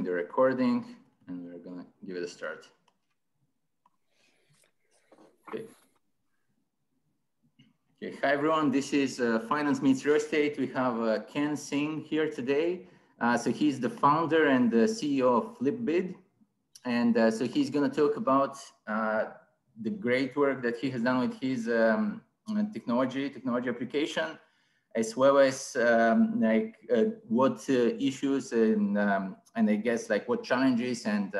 the recording, and we're going to give it a start. Okay. Okay. Hi, everyone. This is Finance Meets Real Estate. We have Ken Singh here today. So he's the founder and the CEO of Flipbid. And so he's going to talk about the great work that he has done with his technology application, as well as what issues and I guess like what challenges and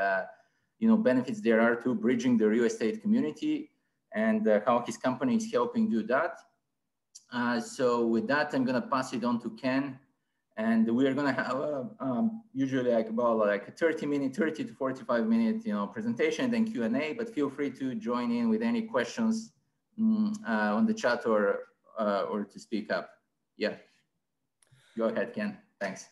benefits there are to bridging the real estate community, and how his company is helping do that. So with that, I'm going to pass it on to Ken. And we are going to have usually about a 30 to 45 minute, presentation, then Q&A. But feel free to join in with any questions on the chat or to speak up. Yeah, go ahead, Ken. Thanks.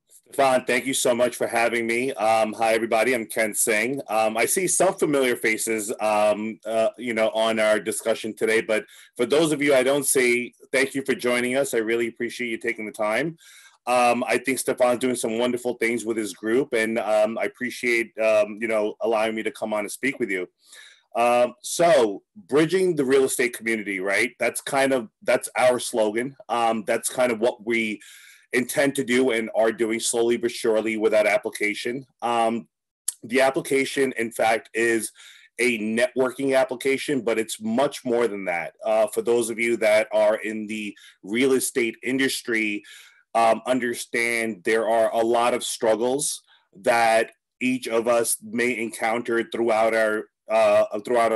Stefan, thank you so much for having me. Hi, everybody. I'm Ken Singh. I see some familiar faces, on our discussion today. But for those of you I don't see, thank you for joining us. I really appreciate you taking the time. I think Stefan's doing some wonderful things with his group, and I appreciate, allowing me to come on and speak with you. So bridging the real estate community, right? That's our slogan. That's kind of what we intend to do and are doing slowly but surely with that application. The application, in fact, is a networking application, but it's much more than that. For those of you that are in the real estate industry, understand there are a lot of struggles that each of us may encounter throughout our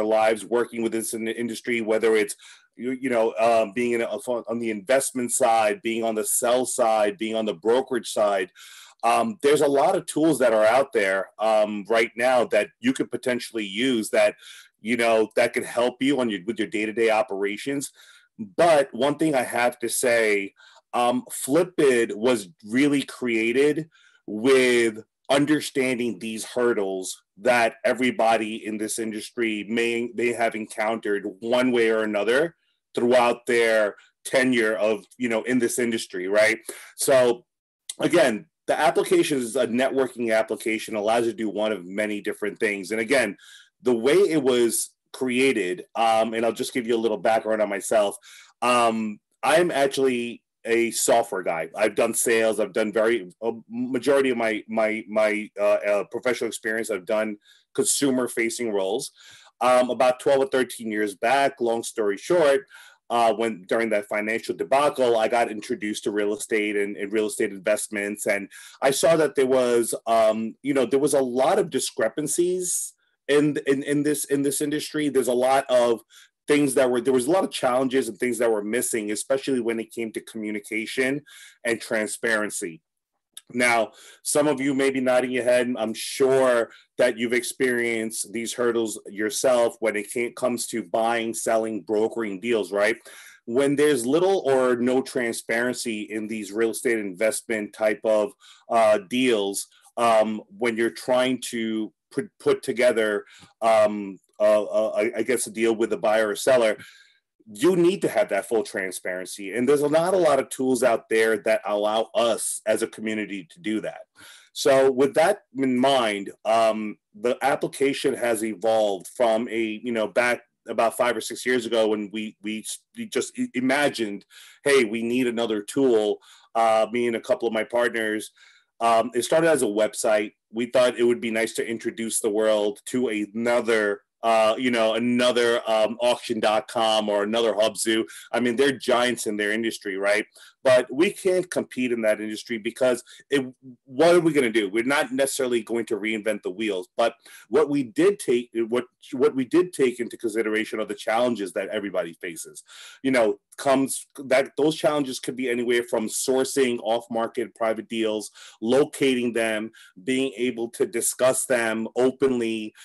lives working with this industry, whether it's being on the investment side, being on the sell side, being on the brokerage side. There's a lot of tools that are out there right now that you could potentially use that that can help you with your day-to-day operations. But one thing I have to say, Flipbid was really created with understanding these hurdles that everybody in this industry may have encountered one way or another throughout their tenure of, in this industry, right? So again, the application is a networking application, allows you to do one of many different things. And again, the way it was created, and I'll just give you a little background on myself. I'm actually a software guy. I've done sales. I've done majority of my professional experience. I've done consumer facing roles. About 12 or 13 years back, long story short, when during that financial debacle, I got introduced to real estate and real estate investments. And I saw that there was, there was a lot of discrepancies in this industry. There's a lot of things there was a lot of challenges and things that were missing, especially when it came to communication and transparency. Now, some of you may be nodding your head. I'm sure that you've experienced these hurdles yourself when it comes to buying, selling, brokering deals, right? When there's little or no transparency in these real estate investment type of deals, when you're trying to put together I guess a deal with a buyer or seller, you need to have that full transparency. And there's not a lot of tools out there that allow us as a community to do that. So with that in mind, the application has evolved from back about 5 or 6 years ago when we just imagined, hey, we need another tool. Me and a couple of my partners, it started as a website. We thought it would be nice to introduce the world to another auction.com or another Hubzu. I mean, they're giants in their industry, right? But we can't compete in that industry because what are we going to do? We're not necessarily going to reinvent the wheels. But what we did take into consideration are the challenges that everybody faces. Those challenges could be anywhere from sourcing off-market private deals, locating them, being able to discuss them openly,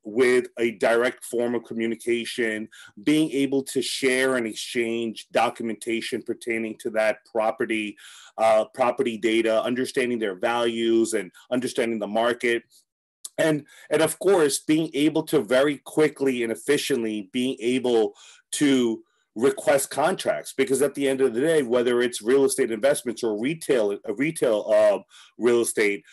with a direct form of communication, being able to share and exchange documentation pertaining to that property data, understanding their values and understanding the market. And of course, being able to very quickly and efficiently being able to request contracts, because at the end of the day, whether it's real estate investments or retail real estate,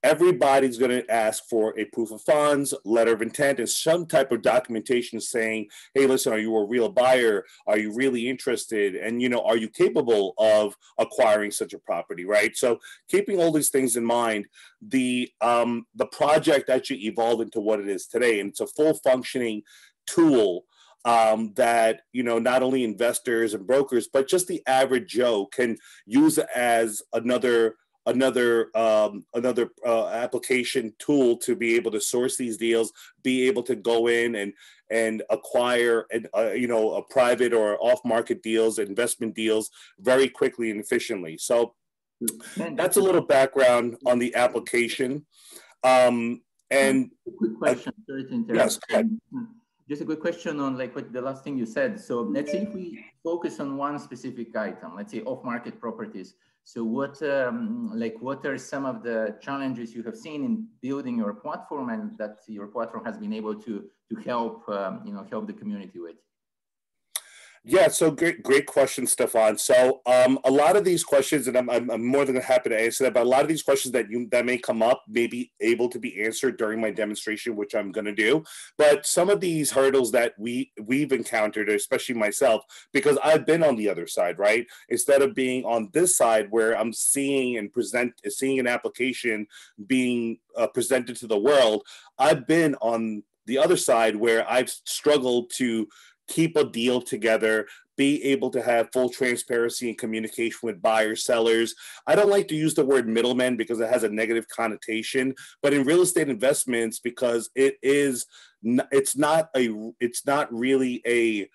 everybody's going to ask for a proof of funds, letter of intent, and some type of documentation saying, hey, listen, are you a real buyer? Are you really interested? And, you know, are you capable of acquiring such a property, right? So keeping all these things in mind, the project actually evolved into what it is today. And it's a full functioning tool that, you know, not only investors and brokers, but just the average Joe can use as another application tool to be able to source these deals, be able to go in and acquire you know, a private or off-market deals, investment deals very quickly and efficiently. So that's a little background on the application. And a quick question. Sorry to interrupt. Yes, go ahead. Just a quick question on like what the last thing you said. So let's say if we focus on one specific item, let's say off-market properties. So what are some of the challenges you have seen in building your platform and that your platform has been able to help help the community with? Yeah, so great question, Stefan. So a lot of these questions, and I'm more than happy to answer that, but a lot of these questions that may come up may be able to be answered during my demonstration, which I'm going to do. But some of these hurdles that we've encountered, especially myself, because I've been on the other side, right? Instead of being on this side where I'm seeing an application being presented to the world, I've been on the other side where I've struggled to keep a deal together, be able to have full transparency and communication with buyers, sellers. I don't like to use the word middleman because it has a negative connotation, but in real estate investments, because it's not really a,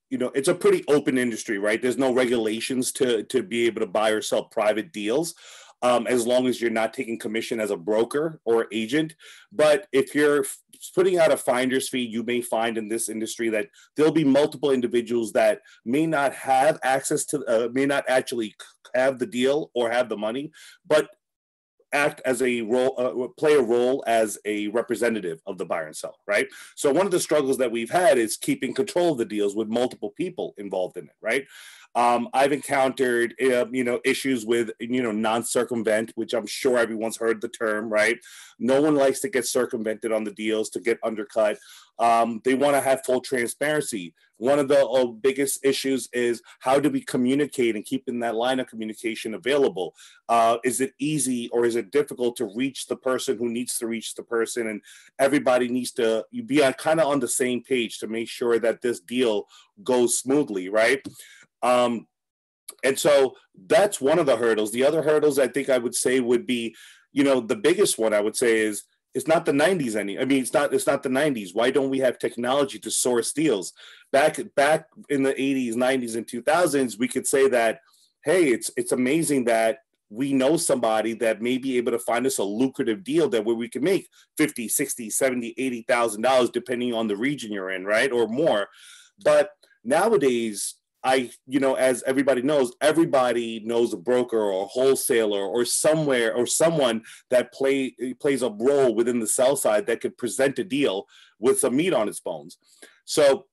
you know, it's a pretty open industry, right? There's no regulations to be able to buy or sell private deals. As long as you're not taking commission as a broker or agent. But if you're putting out a finder's fee, you may find in this industry that there'll be multiple individuals that may not have access to, may not actually have the deal or have the money, but act as a role, play a role as a representative of the buyer and seller, right? So one of the struggles that we've had is keeping control of the deals with multiple people involved in it, right? I've encountered, you know, issues with, you know, non-circumvent, which I'm sure everyone's heard the term, right? No one likes to get circumvented on the deals, to get undercut. They want to have full transparency. One of the biggest issues is how do we communicate and keeping that line of communication available? Is it easy or is it difficult to reach the person who needs to reach the person? And everybody needs to be kind of on the same page to make sure that this deal goes smoothly, right? And so that's one of the hurdles. The other hurdles I think I would say would be, you know, the biggest one I would say is it's not the 90s it's not the 90s. Why don't we have technology to source deals? Back in the 80s, 90s, and 2000s, we could say that, hey, it's amazing that we know somebody that may be able to find us a lucrative deal that where we can make $50, $60, $70, $80,000 depending on the region you're in, right? Or more. But nowadays, you know, as everybody knows a broker or a wholesaler or somewhere or someone that plays a role within the sell side that could present a deal with some meat on its bones. So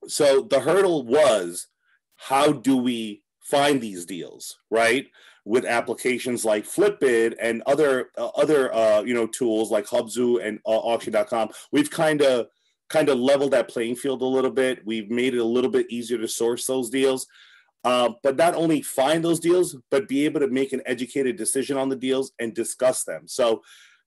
the hurdle was, how do we find these deals, right? With applications like Flipbid and other you know, tools like Hubzu and auction.com, we've kind of leveled that playing field a little bit. We've made it a little bit easier to source those deals, but not only find those deals, but be able to make an educated decision on the deals and discuss them. So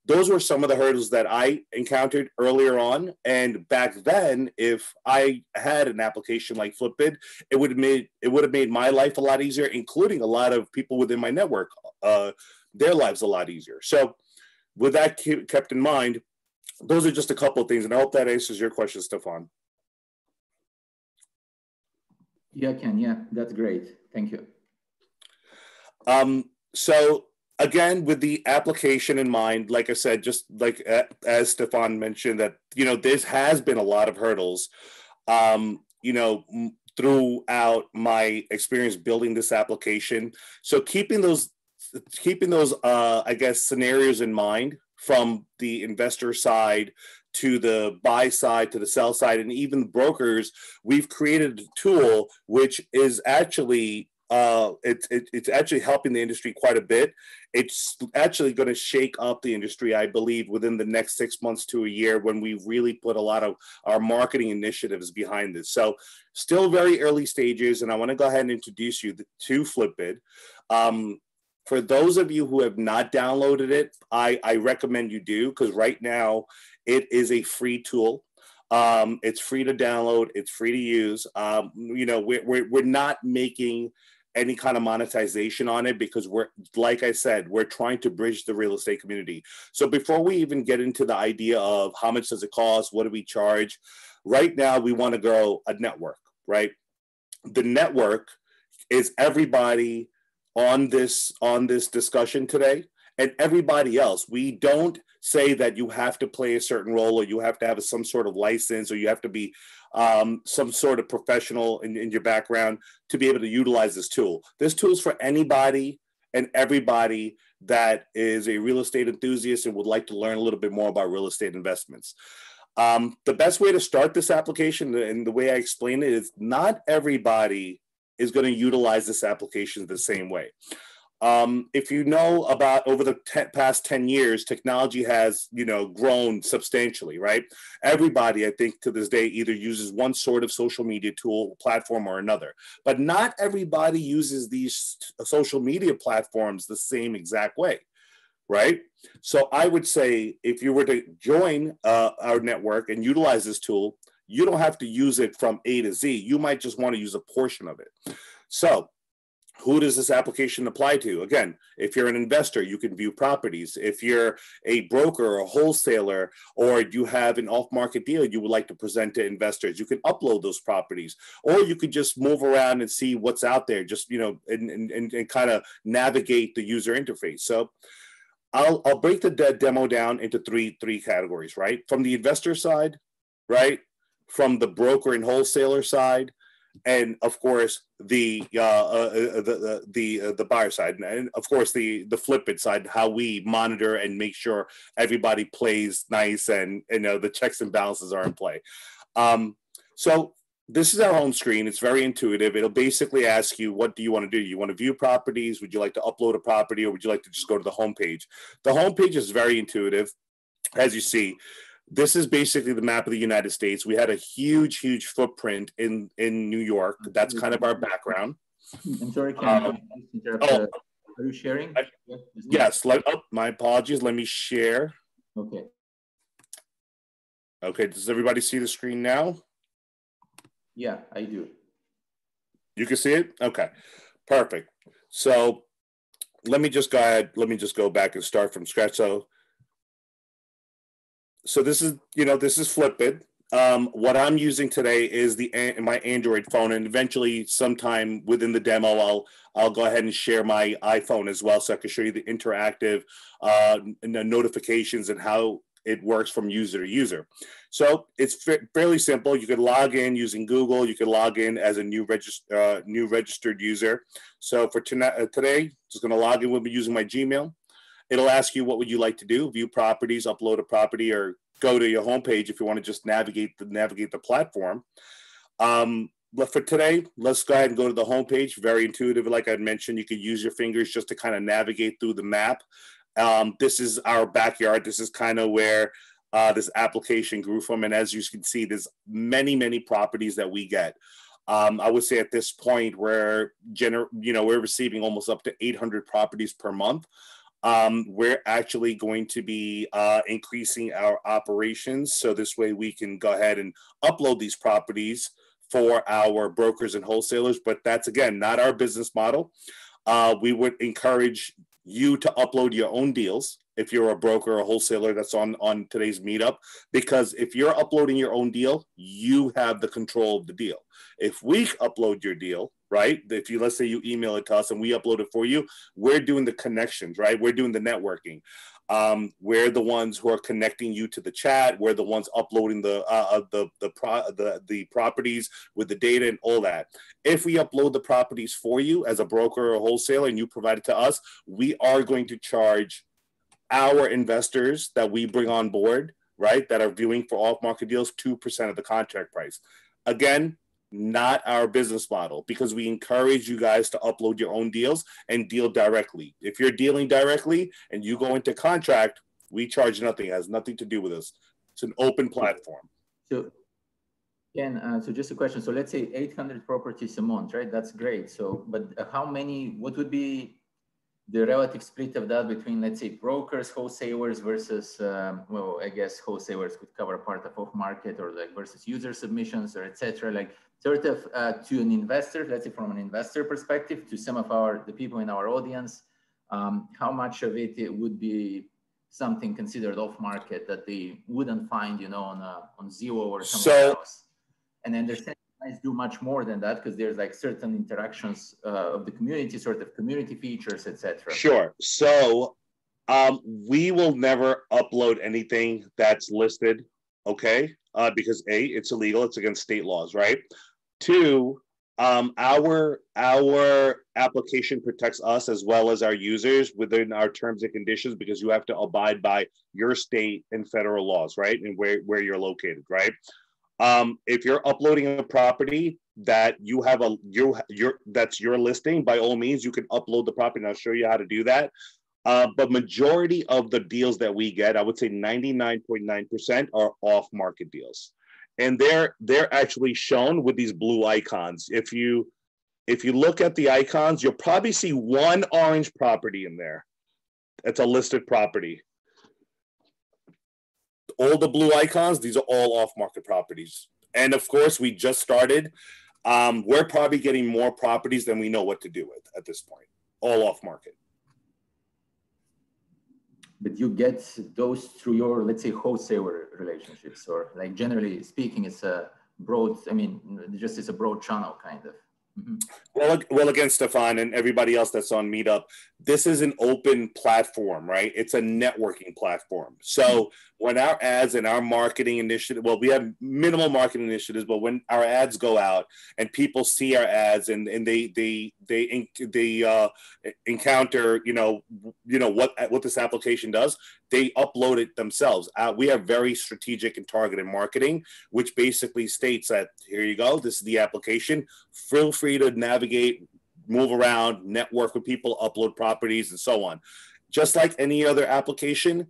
those were some of the hurdles that I encountered earlier on. And back then, if I had an application like Flipbid, it would have made my life a lot easier, including a lot of people within my network, their lives a lot easier. So with that kept in mind, those are just a couple of things, and I hope that answers your question, Stefan. Yeah, Ken. Yeah, that's great. Thank you. So again, with the application in mind, like I said, just like as Stefan mentioned, that, you know, this has been a lot of hurdles, you know, throughout my experience building this application. So keeping those, I guess, scenarios in mind, from the investor side to the buy side to the sell side and even the brokers, we've created a tool which is actually it's actually helping the industry quite a bit. It's actually going to shake up the industry, I believe, within the next 6 months to a year when we really put a lot of our marketing initiatives behind this. So still very early stages, and I want to go ahead and introduce you to Flipbid. For those of you who have not downloaded it, I recommend you do, because right now it is a free tool. It's free to download. It's free to use. We're not making any kind of monetization on it because like I said, we're trying to bridge the real estate community. So before we even get into the idea of how much does it cost, what do we charge, right now we want to grow a network, right? The network is everybody on this discussion today and everybody else. We don't say that you have to play a certain role or you have to have some sort of license or you have to be some sort of professional in your background to be able to utilize this tool. This tool is for anybody and everybody that is a real estate enthusiast and would like to learn a little bit more about real estate investments. The best way to start this application, and the way I explain it, is not everybody is going to utilize this application the same way. If you know about over the past 10 years, technology has, grown substantially, right? Everybody, I think, to this day either uses one sort of social media tool, platform or another, but not everybody uses these social media platforms the same exact way, right? So I would say if you were to join our network and utilize this tool, you don't have to use it from A to Z. You might just want to use a portion of it. So who does this application apply to? Again, if you're an investor, you can view properties. If you're a broker or a wholesaler, or you have an off-market deal you would like to present to investors, you can upload those properties. Or you could just move around and see what's out there, just, and kind of navigate the user interface. So I'll break the demo down into three categories, right? From the investor side, right? From the broker and wholesaler side, and of course the buyer side, and of course the Flipbid side, how we monitor and make sure everybody plays nice and the checks and balances are in play. So this is our home screen. It's very intuitive. It'll basically ask you, what do you want to do? You want to view properties? Would you like to upload a property, or would you like to just go to the homepage? The homepage is very intuitive, as you see. This is basically the map of the United States. We had a huge footprint in New York. That's kind of our background. I'm sorry, can I interrupt? Are you sharing? Yes. My apologies. Let me share. Okay. Okay. Does everybody see the screen now? Yeah, I do. You can see it? Okay. Perfect. So let me just go ahead. Let me just go back and start from scratch. So this is, this is Flipbid. What I'm using today is my Android phone, and eventually sometime within the demo, I'll go ahead and share my iPhone as well, so I can show you the interactive notifications and how it works from user to user. So it's fairly simple. You could log in using Google. You could log in as a new registered user. So for today, just going to log in with me using my Gmail. It'll ask you, what would you like to do? View properties, upload a property, or go to your homepage if you want to just navigate the platform. But for today, let's go ahead and go to the homepage. Very intuitive. Like I mentioned, you can use your fingers just to kind of navigate through the map. This is our backyard. This is kind of where this application grew from. And as you can see, there's many properties that we get. I would say at this point, we're receiving almost up to 800 properties per month. We're actually going to be increasing our operations, so this way we can go ahead and upload these properties for our brokers and wholesalers. But that's, again, not our business model. We would encourage you to upload your own deals if you're a broker or wholesaler that's on today's meetup, because if you're uploading your own deal, you have the control of the deal. If we upload your deal, right, if you, let's say you email it to us and we upload it for you, we're doing the connections, right? We're doing the networking. We're the ones who are connecting you to the chat. We're the ones uploading the properties with the data and all that. If we upload the properties for you as a broker or wholesaler and you provide it to us, we are going to charge our investors that we bring on board, right, that are viewing for off-market deals, 2% of the contract price. Again, not our business model, because we encourage you guys to upload your own deals and deal directly. If you're dealing directly and you go into contract, we charge nothing. It has nothing to do with us. It's an open platform. So, Ken, so just a question. So let's say 800 properties a month, right? That's great. So, but how many, what would be the relative split of that between, let's say, brokers, wholesalers versus, well, I guess wholesalers could cover part of off market, or like versus user submissions, or etc. Like sort of to an investor, let's say from an investor perspective, to some of the people in our audience, how much of it would be something considered off market that they wouldn't find, you know, on Zillow or somewhere else? And I understand you guys do much more than that, because there's like certain interactions of the community, sort of community features, etc. Sure. So we will never upload anything that's listed, okay? Because A, it's illegal, it's against state laws, right? Two, our application protects us as well as our users within our terms and conditions, because you have to abide by your state and federal laws, right? And where you're located, right? If you're uploading a property that you have that's your listing, by all means, you can upload the property, and I'll show you how to do that. But majority of the deals that we get, I would say 99.9% are off-market deals. And they're actually shown with these blue icons. If you look at the icons, you'll probably see one orange property in there. It's a listed property. All the blue icons, these are all off-market properties. And of course, we just started. We're probably getting more properties than we know what to do with at this point, all off-market. But you get those through your, let's say, wholesaler relationships, or like generally speaking, it's a broad, I mean, just it's a broad channel kind of. Mm-hmm. Well, again, Stefan and everybody else that's on Meetup, this is an open platform, right? It's a networking platform. So when our ads and our marketing initiative, well, we have minimal marketing initiatives, but when our ads go out and people see our ads and they encounter, you know what this application does, they upload it themselves. We have very strategic and targeted marketing, which basically states that, here you go, this is the application. Feel free to navigate, move around, network with people, upload properties, and so on. Just like any other application,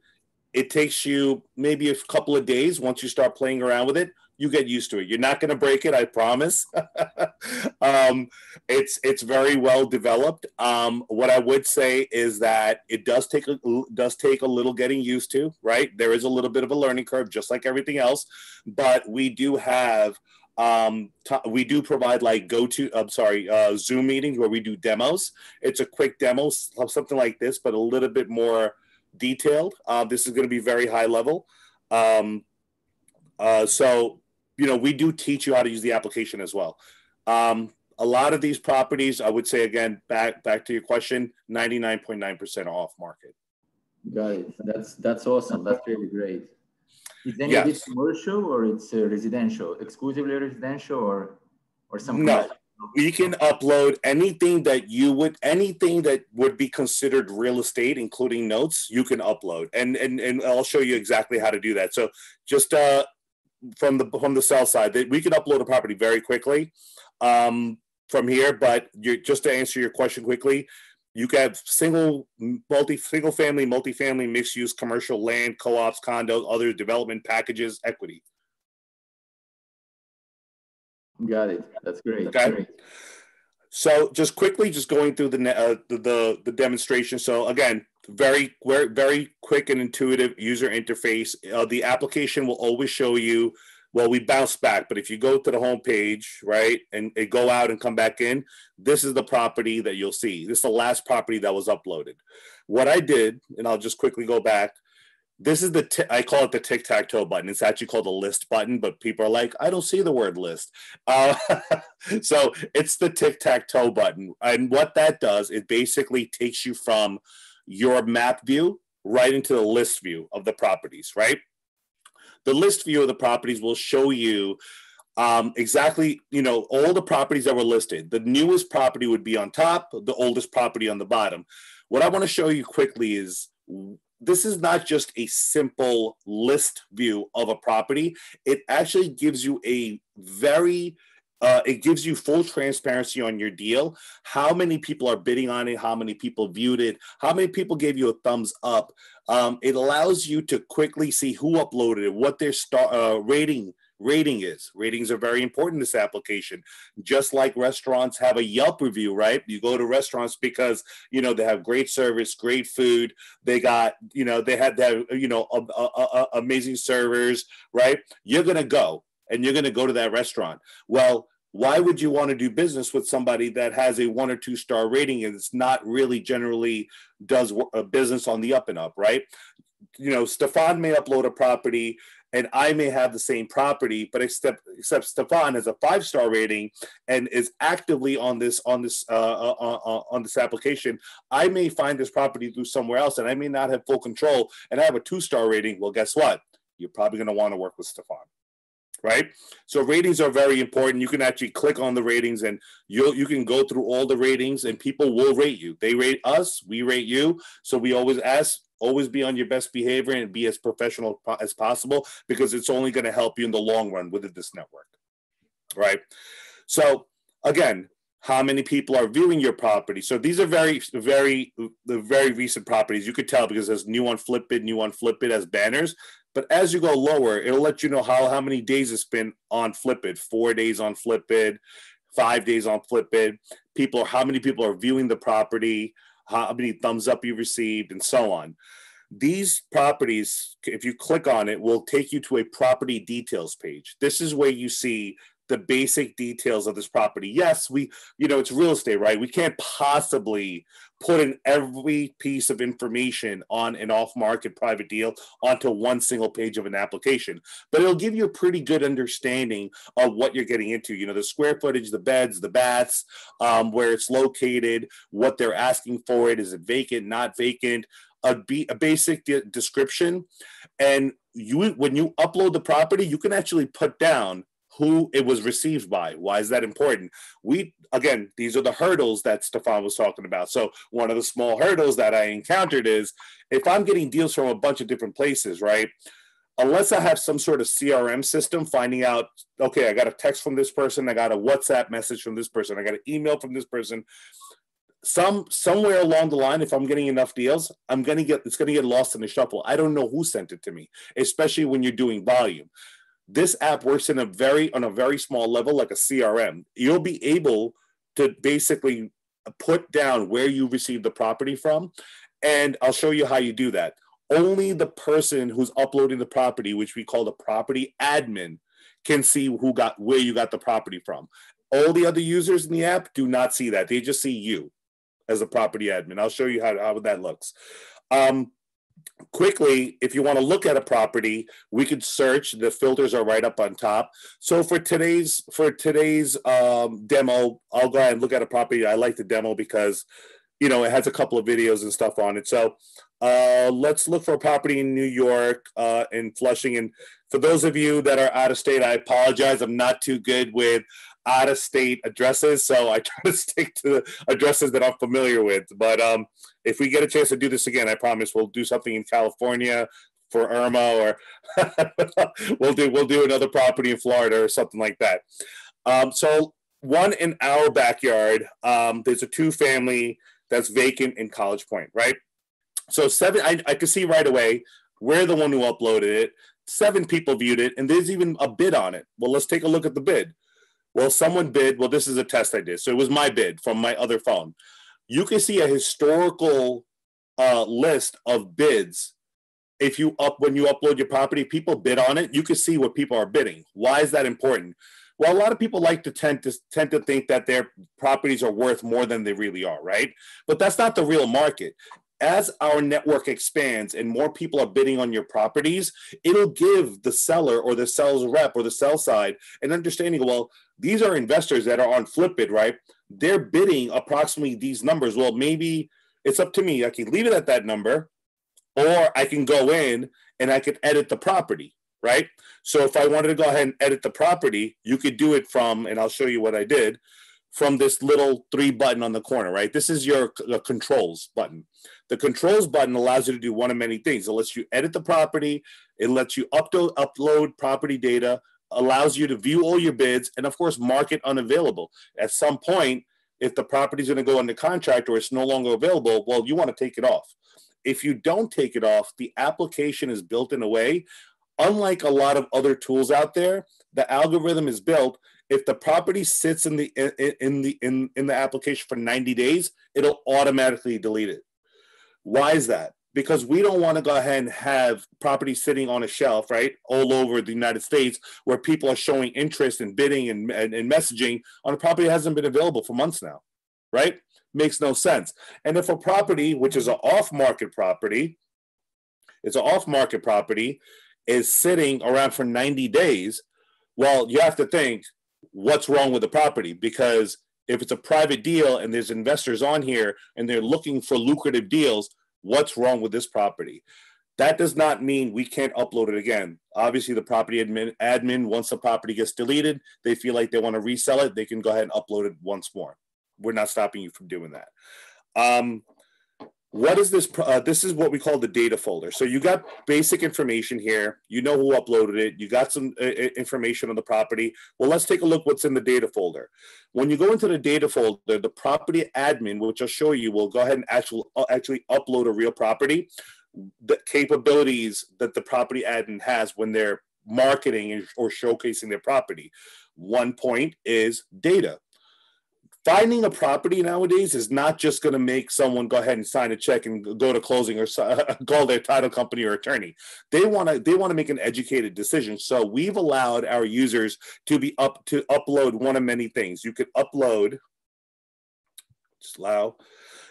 it takes you maybe a couple of days. Once you start playing around with it, you get used to it. You're not going to break it, I promise. It's very well developed. What I would say is that it does take a little getting used to, right? There is a little bit of a learning curve, just like everything else. But we do have we do provide like Zoom meetings where we do demos. It's a quick demo, something like this, but a little bit more detailed. This is going to be very high level. So, we do teach you how to use the application as well. A lot of these properties, I would say, again, back to your question, 99.9% off market. Got it. That's awesome. That's really great. Is any of it commercial, or it's residential, exclusively residential, or something? No, we can upload anything that would be considered real estate, including notes. You can upload, and I'll show you exactly how to do that. So just from the sell side, that we can upload a property very quickly from here. But just to answer your question quickly, you can have single family, multifamily, mixed use, commercial, land, co-ops, condos, other development packages, equity. Got it. That's great. Okay. Great. So just quickly, just going through the demonstration. So again, very quick and intuitive user interface. The application will always show you. Well, we bounce back, but if you go to the home page, right, and go out and come back in, this is the property that you'll see. This is the last property that was uploaded. What I did, and I'll just quickly go back. This is I call it the tic-tac-toe button. It's actually called the list button, but people are like, I don't see the word list. So it's the tic-tac-toe button. And what that does, it basically takes you from your map view right into the list view of the properties, right? The list view of the properties will show you exactly, all the properties that were listed. The newest property would be on top, the oldest property on the bottom. What I want to show you quickly is this is not just a simple list view of a property. It actually gives you a very it gives you full transparency on your deal, how many people are bidding on it, how many people viewed it, how many people gave you a thumbs up. It allows you to quickly see who uploaded it, what their rating is. Ratings are very important in this application. Just like restaurants have a Yelp review, right? You go to restaurants because, you know, they have great service, great food. They got, you know, they had that, you know, amazing servers, right? You're going to go. And you're going to go to that restaurant. Well, why would you want to do business with somebody that has a 1 or 2 star rating and it's not really generally does a business on the up and up, right? You know, Stefan may upload a property and I may have the same property, but except Stefan has a 5-star rating and is actively on this application. I may find this property through somewhere else and I may not have full control and I have a 2-star rating. Well, guess what? You're probably going to want to work with Stefan. Right? So ratings are very important. You can actually click on the ratings and you can go through all the ratings and people will rate you. They rate us, we rate you. So we always ask, always be on your best behavior and be as professional as possible because it's only going to help you in the long run within this network. Right? So again, how many people are viewing your property? So these are very recent properties. You could tell because there's new on Flipbid as banners. But as you go lower, it'll let you know how many days it's been on Flipbid. 4 days on Flipbid, 5 days on Flipbid. How many people are viewing the property, how many thumbs up you received, and so on. These properties, if you click on it, will take you to a property details page. This is where you see the basic details of this property. Yes, it's real estate, right? We can't possibly put in every piece of information on an off-market private deal onto one single page of an application, but it'll give you a pretty good understanding of what you're getting into. You know, the square footage, the beds, the baths, where it's located, what they're asking for it. Is it vacant, not vacant? A basic description. And when you upload the property, you can actually put down who it was received by. Why is that important? Again, these are the hurdles that Stefan was talking about. So one of the small hurdles that I encountered is if I'm getting deals from a bunch of different places, right? Unless I have some sort of CRM system finding out, okay, I got a text from this person, I got a WhatsApp message from this person, I got an email from this person. Somewhere along the line, if I'm getting enough deals, it's going to get lost in the shuffle. I don't know who sent it to me, especially when you're doing volume. This app works on a very small level, like a CRM. You'll be able to basically put down where you received the property from, and I'll show you how you do that. Only the person who's uploading the property, which we call the property admin, can see where you got the property from. All the other users in the app do not see that. They just see you as a property admin. I'll show you how that looks. Quickly, if you want to look at a property, we could search. The filters are right up on top. So for today's demo, I'll go ahead and look at a property. I like the demo because, you know, it has a couple of videos and stuff on it. So let's look for a property in New York, in Flushing. And for those of you that are out of state, I apologize. I'm not too good with out-of-state addresses, so I try to stick to the addresses that I'm familiar with. But if we get a chance to do this again, I promise we'll do something in California for Irma, or we'll do another property in Florida or something like that. So one in our backyard, there's a 2-family that's vacant in College Point, right? So I could see right away we're the one who uploaded it. 7 people viewed it, and there's even a bid on it. Well, let's take a look at the bid. Well, someone bid. Well, this is a test I did. So it was my bid from my other phone. You can see a historical list of bids. When you upload your property, people bid on it. You can see what people are bidding. Why is that important? Well, a lot of people tend to think that their properties are worth more than they really are, right? But that's not the real market. As our network expands and more people are bidding on your properties, it'll give the seller or the sales rep or the sell side an understanding. Well, these are investors that are on Flipbid, right? They're bidding approximately these numbers. Well, maybe it's up to me. I can leave it at that number, or I can go in and I can edit the property, right? So if I wanted to go ahead and edit the property, you could do it from, and I'll show you what I did, from this little 3 button on the corner, right? This is your controls button. The controls button allows you to do one of many things. It lets you edit the property. It lets you upload property data, allows you to view all your bids and, of course, mark it unavailable. At some point, if the property is going to go under contract or it's no longer available, well, you want to take it off. If you don't take it off, the application is built in a way, unlike a lot of other tools out there, the algorithm is built. If the property sits in the application for 90 days, it'll automatically delete it. Why is that? Because we don't want to go ahead and have property sitting on a shelf, right, all over the United States where people are showing interest in bidding and messaging on a property that hasn't been available for months now, right? Makes no sense. And if a property, which is an off-market property, is sitting around for 90 days, well, you have to think, what's wrong with the property? Because if it's a private deal and there's investors on here and they're looking for lucrative deals, what's wrong with this property? That does not mean we can't upload it again. Obviously, the property admin, once the property gets deleted, they feel like they want to resell it, they can go ahead and upload it once more. We're not stopping you from doing that. What is this? This is what we call the data folder. So you got basic information here. You know who uploaded it. You got some information on the property. Well, let's take a look what's in the data folder. When you go into the data folder, the property admin, which I'll show you, will go ahead and actually upload a real property. The capabilities that the property admin has when they're marketing or showcasing their property. One point is data. Finding a property nowadays is not just going to make someone go ahead and sign a check and go to closing or call their title company or attorney. They want to make an educated decision. So we've allowed our users to upload one of many things. You could upload,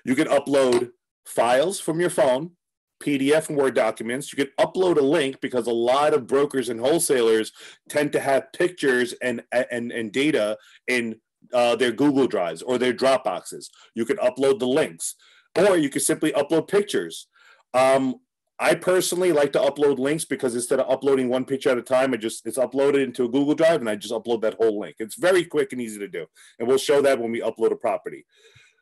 you could upload files from your phone, PDF and Word documents. You could upload a link because a lot of brokers and wholesalers tend to have pictures and data in their Google Drives or their Dropboxes. You could upload the links, or you could simply upload pictures. I personally like to upload links because instead of uploading one picture at a time, it's uploaded into a Google Drive and I just upload that whole link. It's very quick and easy to do. And we'll show that when we upload a property.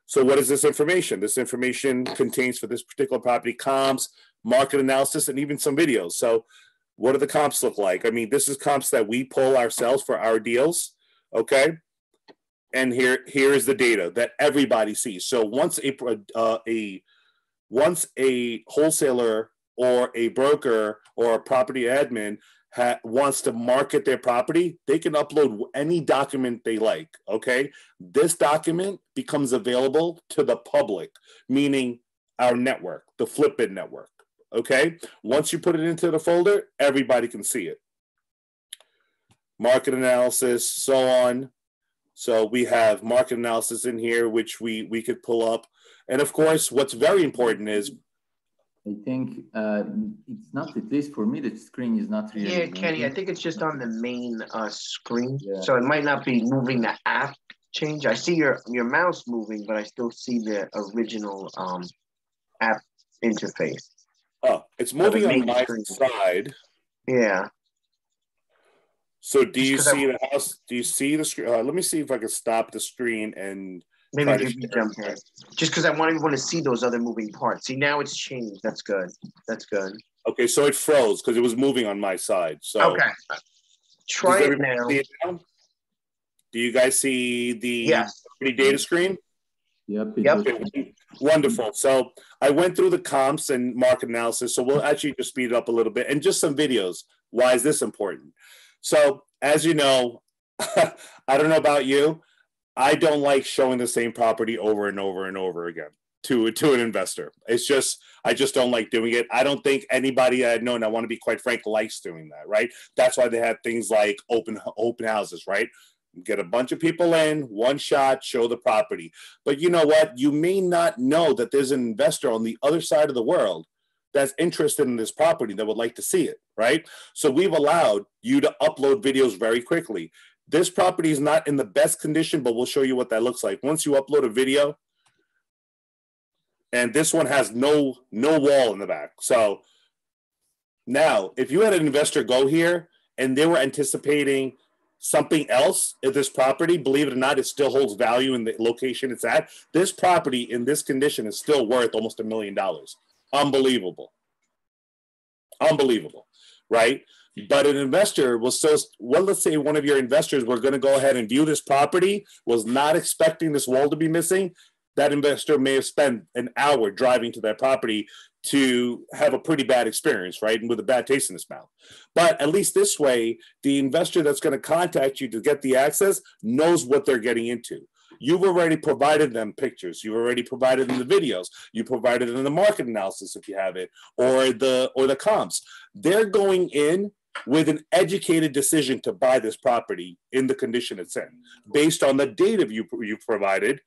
So what is this information? This information contains for this particular property comps, market analysis, and even some videos. So what do the comps look like? I mean, this is comps that we pull ourselves for our deals, okay? And here is the data that everybody sees. So once a wholesaler or a broker or a property admin wants to market their property, they can upload any document they like, okay? This document becomes available to the public, meaning our network, the Flipbid network, okay? Once you put it into the folder, everybody can see it. Market analysis, so on. So we have market analysis in here, which we could pull up. And of course, what's very important is, I think it's not, at least for me, the screen is not really. Yeah, Kenny, I think it's just on the main screen. Yeah. So it might not be moving the app change. I see your mouse moving, but I still see the original app interface. Oh, it's moving on my side. Yeah. So do you see the house? Do you see the screen? Let me see if I can stop the screen and maybe you can jump in. Just because I want everyone to see those other moving parts. See, now it's changed. That's good. That's good. Okay, so it froze because it was moving on my side. So okay, try it now. See it now. Do you guys see the data screen? Yep. Okay, wonderful. So I went through the comps and market analysis. So we'll actually just speed it up a little bit and just some videos. Why is this important? So as you know, I don't know about you, I don't like showing the same property over and over and over again to an investor. It's just, I just don't like doing it. I don't think anybody I've known, I want to be quite frank, likes doing that, right? That's why they have things like open houses, right? Get a bunch of people in, one shot, show the property. But you know what? You may not know that there's an investor on the other side of the world that's interested in this property that would like to see it, right? So we've allowed you to upload videos very quickly. This property is not in the best condition, but we'll show you what that looks like. Once you upload a video, and this one has no wall in the back. So now, if you had an investor go here and they were anticipating something else at this property, believe it or not, it still holds value in the location it's at. This property in this condition is still worth almost $1 million. Unbelievable. Unbelievable, right? But an investor will still, well, let's say one of your investors were going to go ahead and view this property, was not expecting this wall to be missing. That investor may have spent an hour driving to that property to have a pretty bad experience, right? And with a bad taste in his mouth. But at least this way, the investor that's going to contact you to get the access knows what they're getting into. You've already provided them pictures. You've already provided them the videos. You provided them the market analysis if you have it, or the comps. They're going in with an educated decision to buy this property in the condition it's in, based on the data you provided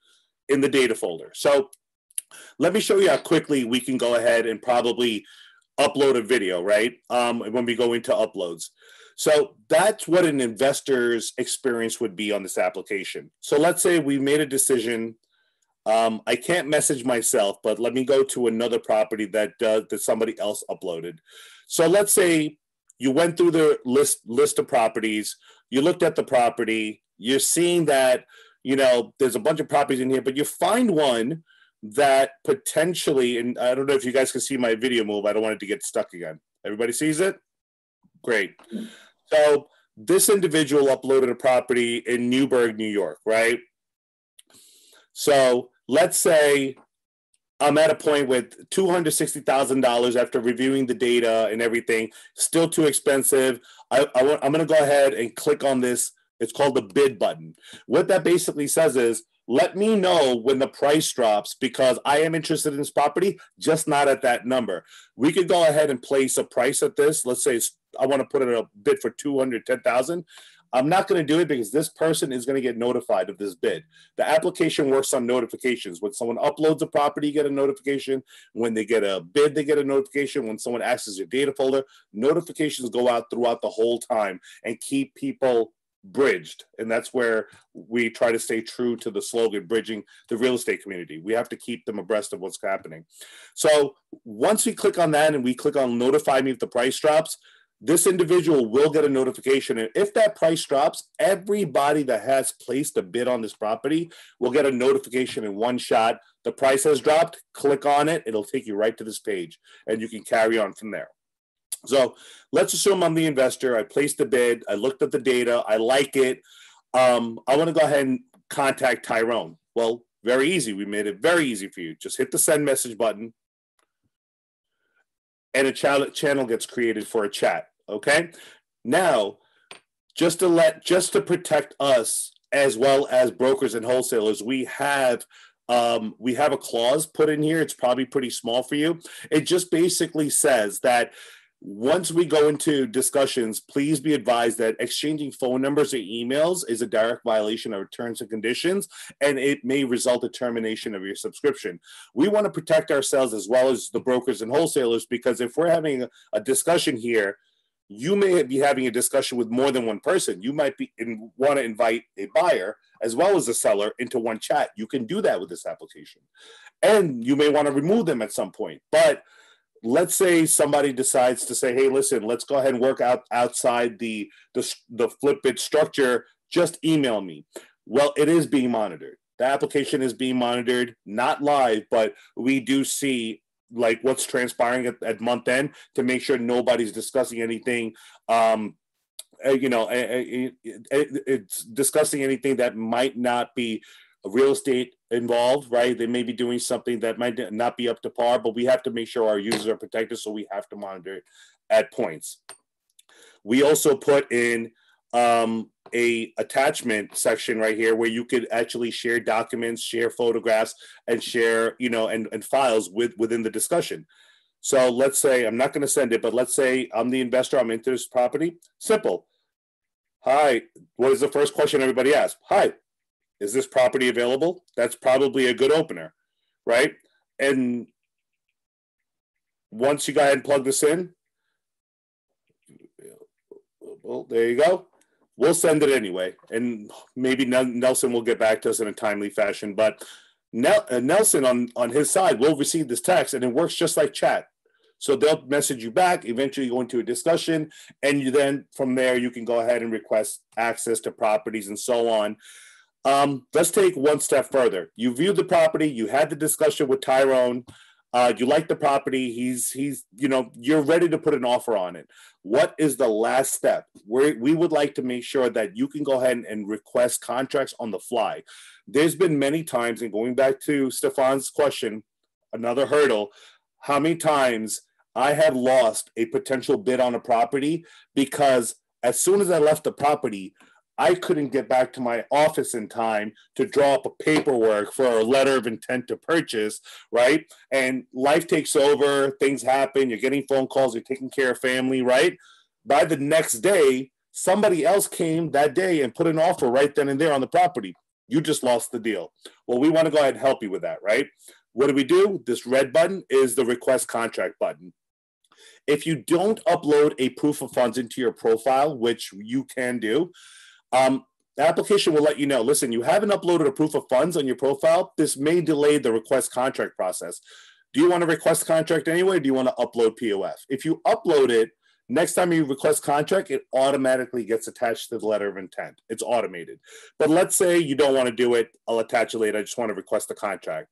in the data folder. So let me show you how quickly we can go ahead and probably upload a video, right? When we go into uploads. So that's what an investor's experience would be on this application. So let's say we made a decision. I can't message myself, but let me go to another property that somebody else uploaded. So let's say you went through the list of properties, you looked at the property, you're seeing that, you know, there's a bunch of properties in here, but you find one that potentially, and I don't know if you guys can see my video move, I don't want it to get stuck again. Everybody sees it? Great. So this individual uploaded a property in Newburgh, New York, right? So let's say I'm at a point with $260,000 after reviewing the data and everything, still too expensive. I'm going to go ahead and click on this. It's called the bid button. What that basically says is, let me know when the price drops because I am interested in this property, just not at that number. We could go ahead and place a price at this. Let's say I want to put in a bid for $210,000. I'm not going to do it because this person is going to get notified of this bid. The application works on notifications. When someone uploads a property, you get a notification. When they get a bid, they get a notification. When someone accesses your data folder, notifications go out throughout the whole time and keep people bridged. And that's where we try to stay true to the slogan, bridging the real estate community. We have to keep them abreast of what's happening. So once we click on that and we click on notify me if the price drops, this individual will get a notification. And if that price drops, everybody that has placed a bid on this property will get a notification in one shot. The price has dropped, click on it. It'll take you right to this page and you can carry on from there. So let's assume I'm the investor. I placed the bid. I looked at the data. I like it. I want to go ahead and contact Tyrone. Well, very easy. We made it very easy for you. Just hit the send message button and a channel gets created for a chat. Okay. Now, just to protect us as well as brokers and wholesalers, we have a clause put in here. It's probably pretty small for you. It just basically says that once we go into discussions, please be advised that exchanging phone numbers or emails is a direct violation of terms and conditions, and it may result in termination of your subscription. We want to protect ourselves as well as the brokers and wholesalers, because if we're having a discussion here, you may be having a discussion with more than one person. You might want to invite a buyer as well as a seller into one chat. You can do that with this application. And you may want to remove them at some point. But let's say somebody decides to say, hey, listen, let's go ahead and work outside the Flipbid structure. Just email me. Well, it is being monitored. The application is being monitored, not live, but we do see like what's transpiring at month end to make sure nobody's discussing anything, it's discussing anything that might not be real estate involved, right? They may be doing something that might not be up to par, but we have to make sure our users are protected, so we have to monitor it at points. We also put in a attachment section right here where you could actually share documents, share photographs, and share, and files within the discussion. So let's say, I'm not going to send it, but let's say I'm the investor, I'm into this property. Simple. Hi, what is the first question everybody asks? Hi, is this property available? That's probably a good opener, right? And once you go ahead and plug this in, well, there you go. We'll send it anyway, and maybe Nelson will get back to us in a timely fashion. But Nelson, on his side, will receive this text, and it works just like chat. So they'll message you back, eventually go into a discussion, and you then, from there, you can go ahead and request access to properties and so on. Let's take one step further. You viewed the property, you had the discussion with Tyrone. You like the property. He's you know, you're ready to put an offer on it. What is the last step? We would like to make sure that you can go ahead and request contracts on the fly. There's been many times, and going back to Stefan's question, another hurdle, how many times I have lost a potential bid on a property because as soon as I left the property, I couldn't get back to my office in time to draw up a paperwork for a letter of intent to purchase, right? And life takes over, things happen, you're getting phone calls, you're taking care of family, right? By the next day, somebody else came that day and put an offer right then and there on the property. You just lost the deal. Well, we want to go ahead and help you with that, right? What do? This red button is the request contract button. If you don't upload a proof of funds into your profile, which you can do, the application will let you know, listen, you haven't uploaded a proof of funds on your profile. This may delay the request contract process. Do you want to request contract anyway? Or do you want to upload POF? If you upload it, next time you request contract, it automatically gets attached to the letter of intent. It's automated. But let's say you don't want to do it. I'll attach it later. I just want to request the contract.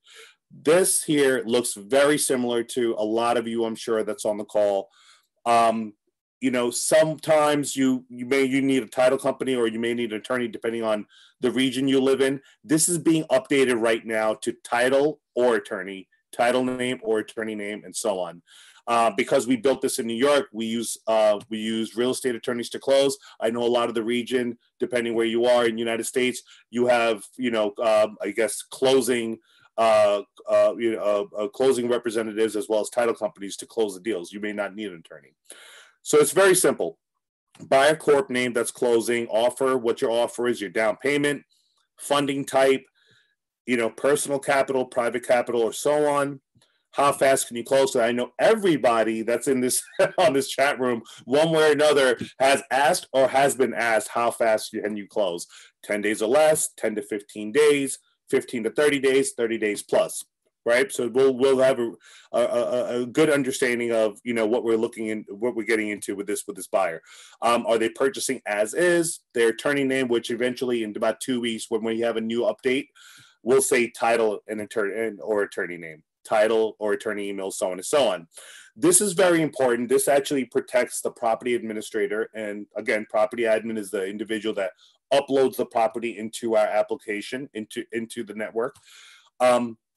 This here looks very similar to a lot of you, I'm sure, that's on the call. You know, sometimes you need a title company or you may need an attorney depending on the region you live in. This is being updated right now to title or attorney, title name or attorney name, and so on. Because we built this in New York, we use real estate attorneys to close. I know a lot of the region, depending where you are in the United States, you have, you know, I guess closing closing representatives as well as title companies to close the deals. You may not need an attorney. So it's very simple. Buy a corp name that's closing, offer what your offer is, your down payment, funding type, you know, personal capital, private capital, or so on. How fast can you close? So I know everybody that's in this on this chat room, one way or another, has asked or has been asked, how fast can you close? 10 days or less, 10 to 15 days, 15 to 30 days, 30 days plus. Right, so we'll have a good understanding of, you know, what we're looking in, what we're getting into with this buyer. Are they purchasing as is? Their attorney name, which eventually in about 2 weeks, when we have a new update, we'll say title and attorney or attorney name, title or attorney email, so on and so on. This is very important. This actually protects the property administrator, and again, property admin is the individual that uploads the property into our application, into the network.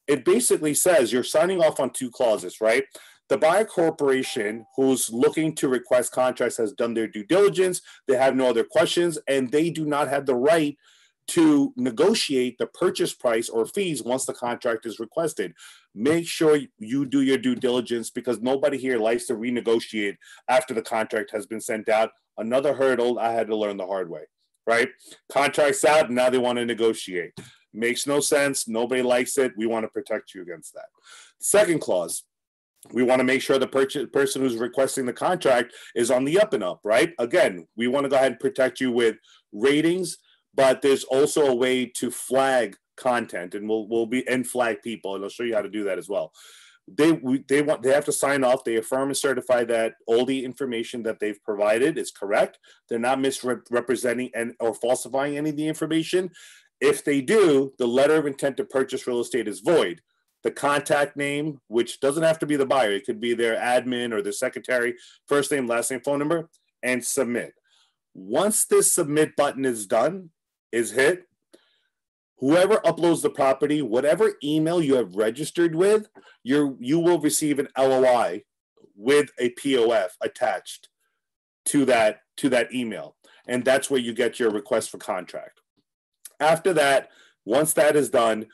It basically says you're signing off on two clauses, right? The buyer corporation who's looking to request contracts has done their due diligence. They have no other questions, and they do not have the right to negotiate the purchase price or fees once the contract is requested. Make sure you do your due diligence, because nobody here likes to renegotiate after the contract has been sent out. Another hurdle I had to learn the hard way, right? Contract's out, and now they want to negotiate. Makes no sense. Nobody likes it. We want to protect you against that. Second clause, we want to make sure the person who's requesting the contract is on the up and up, right? Again, we want to go ahead and protect you with ratings, but there's also a way to flag content, and we'll flag people, and I'll show you how to do that as well. They have to sign off. They affirm and certify that all the information that they've provided is correct. They're not misrepresenting or falsifying any of the information. If they do, the letter of intent to purchase real estate is void. The contact name, which doesn't have to be the buyer, it could be their admin or their secretary, first name, last name, phone number, and submit. Once this submit button is hit, whoever uploads the property, whatever email you have registered with, you will receive an LOI with a POF attached to that email. And that's where you get your request for contract. After that, once that is done,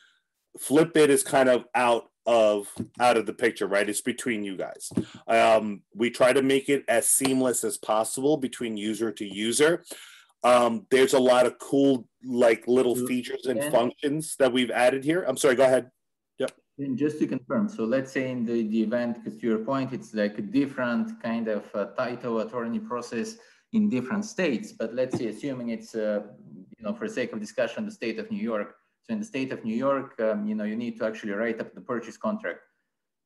Flipbid is kind of out of the picture, right? It's between you guys. We try to make it as seamless as possible between user to user. There's a lot of cool, like, little features and functions that we've added here. I'm sorry, go ahead. Yep. And just to confirm, so let's say in the event, because to your point, it's like a different kind of title attorney process in different states, but let's say assuming it's for sake of discussion, the state of New York. So in the state of New York, you need to actually write up the purchase contract.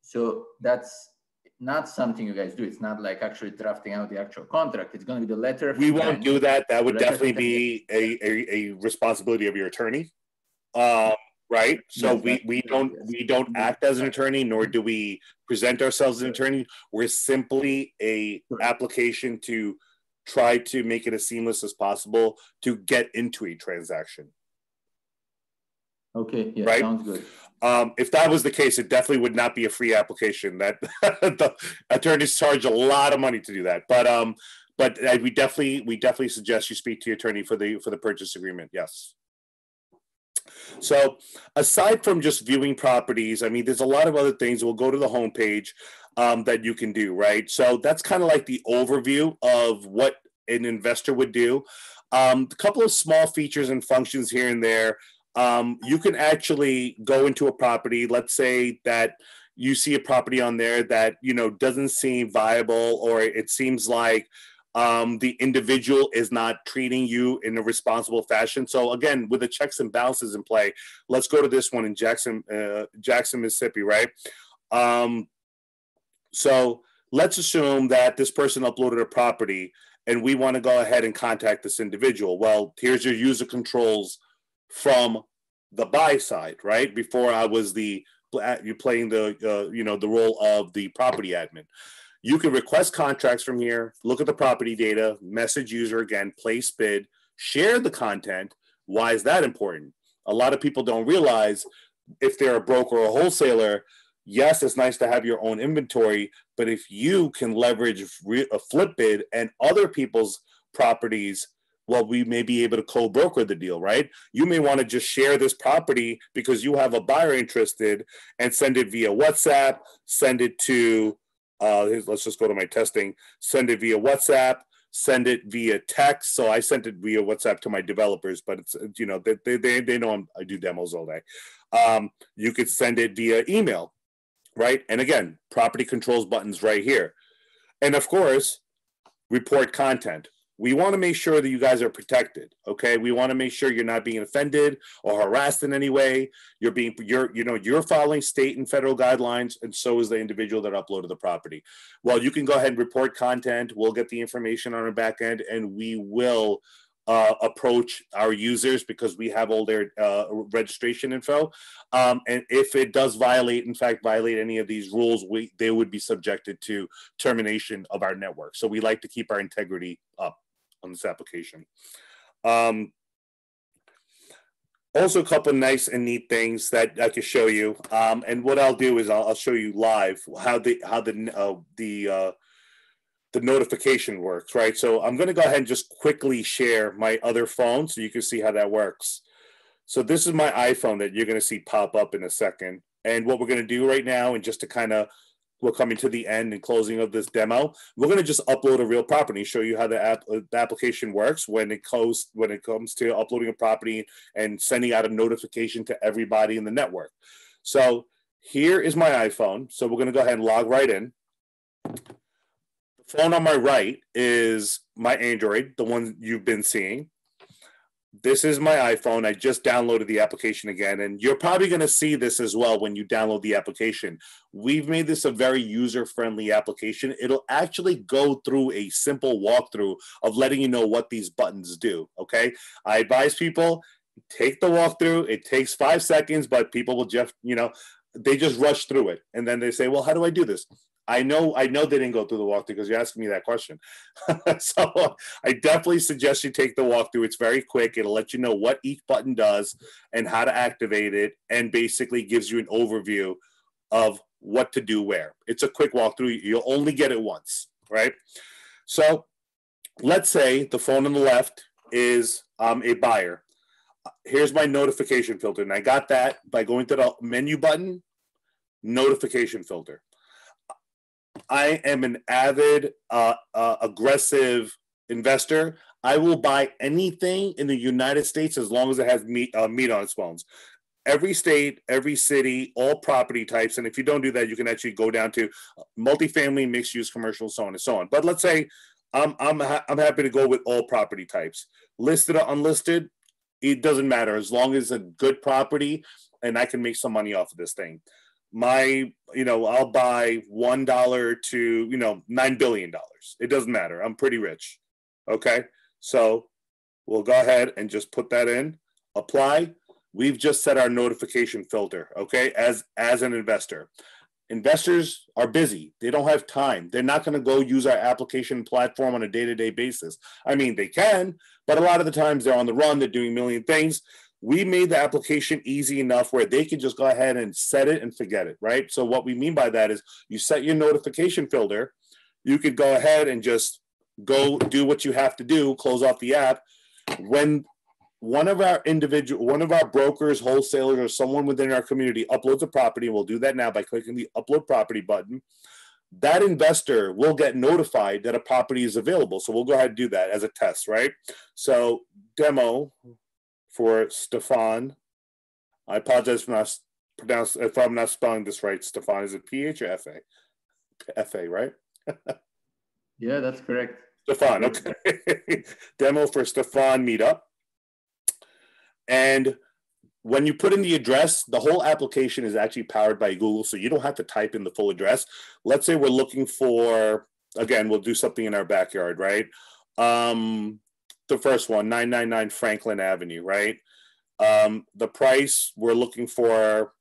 So that's not something you guys do. It's not like actually drafting out the actual contract. It's going to be the letter. We won't do that. That would definitely be a responsibility of your attorney. right? So Yes, we don't act as an attorney, nor do we present ourselves as an attorney. We're simply a application to try to make it as seamless as possible to get into a transaction. Okay, yeah, right? Sounds good. If that was the case, it definitely would not be a free application. That the attorneys charge a lot of money to do that. But we definitely suggest you speak to your attorney for the purchase agreement. Yes. So aside from just viewing properties, I mean, there's a lot of other things. We'll go to the homepage that you can do, right? So that's kind of like the overview of what an investor would do. A couple of small features and functions here and there. You can actually go into a property. Let's say that you see a property on there that, you know, doesn't seem viable, or it seems like the individual is not treating you in a responsible fashion. So again, with the checks and balances in play, let's go to this one in Jackson, Mississippi, right? So let's assume that this person uploaded a property and we want to go ahead and contact this individual. Well, here's your user controls from the buy side, right? Before I was you're playing the the role of the property admin. You can request contracts from here, look at the property data, message user again, place bid, share the content. Why is that important? A lot of people don't realize if they're a broker or a wholesaler, yes, it's nice to have your own inventory, but if you can leverage a flip bid and other people's properties, well, we may be able to co-broker the deal, right? You may want to just share this property because you have a buyer interested and send it via WhatsApp, send it to, let's just go to my testing, send it via WhatsApp, send it via text. So I sent it via WhatsApp to my developers, but it's, you know, they know I do demos all day. You could send it via email, right? And again, property controls buttons right here. And of course, report content. We want to make sure that you guys are protected, okay? We want to make sure you're not being offended or harassed in any way. You're following state and federal guidelines, and so is the individual that uploaded the property. Well, you can go ahead and report content. We'll get the information on our back end, and we will approach our users because we have all their registration info. And if it does violate any of these rules, they would be subjected to termination of our network. So we like to keep our integrity up on this application. Also, a couple of nice and neat things that I can show you. And what I'll do is I'll show you live how the notification works, right? So I'm going to go ahead and just quickly share my other phone so you can see how that works. So this is my iPhone that you're going to see pop up in a second. And what we're going to do right now, and just to kind of, we're coming to the end and closing of this demo, we're going to just upload a real property, show you how the application works when it comes to uploading a property and sending out a notification to everybody in the network. So here is my iPhone. So we're going to go ahead and log right in. The phone on my right is my Android, the one you've been seeing. This is my iPhone. I just downloaded the application again, and you're probably going to see this as well when you download the application. We've made this a very user-friendly application. It'll actually go through a simple walkthrough of letting you know what these buttons do, okay? I advise people, take the walkthrough. It takes 5 seconds, but people will just, they just rush through it. And then they say, well, how do I do this? I know they didn't go through the walkthrough because you're asking me that question. So I definitely suggest you take the walkthrough. It's very quick. It'll let you know what each button does and how to activate it, and basically gives you an overview of what to do where. It's a quick walkthrough. You'll only get it once, right? So let's say the phone on the left is a buyer. Here's my notification filter. And I got that by going to the menu button, notification filter. I am an avid, aggressive investor. I will buy anything in the United States as long as it has meat on its bones. Every state, every city, all property types. And if you don't do that, you can actually go down to multifamily, mixed use, commercial, so on and so on. But let's say I'm happy to go with all property types. Listed or unlisted, it doesn't matter as long as it's a good property and I can make some money off of this thing. I'll buy $1 to, $9 billion. It doesn't matter. I'm pretty rich. Okay. So we'll go ahead and just put that in, apply. we've just set our notification filter, okay, as an investor. Investors are busy. They don't have time. They're not going to go use our application platform on a day-to-day basis. I mean, they can, but a lot of the times they're on the run. They're doing a million things. We made the application easy enough where they can just go ahead and set it and forget it, right? So what we mean by that is you set your notification filter. You could go ahead and just go do what you have to do, close off the app. When one of our brokers, wholesalers, or someone within our community uploads a property, and we'll do that now by clicking the upload property button, that investor will get notified that a property is available. So we'll go ahead and do that as a test, right? So demo for Stefan. I apologize if I'm not spelling this right. Stefan, is it PH or FA? FA, right? Yeah, that's correct. Stefan, okay. Demo for Stefan meetup. And when you put in the address, the whole application is actually powered by Google, so you don't have to type in the full address. Let's say we're looking for, again, we'll do something in our backyard, right? The first one, 999 Franklin Avenue, right? The price, we're looking for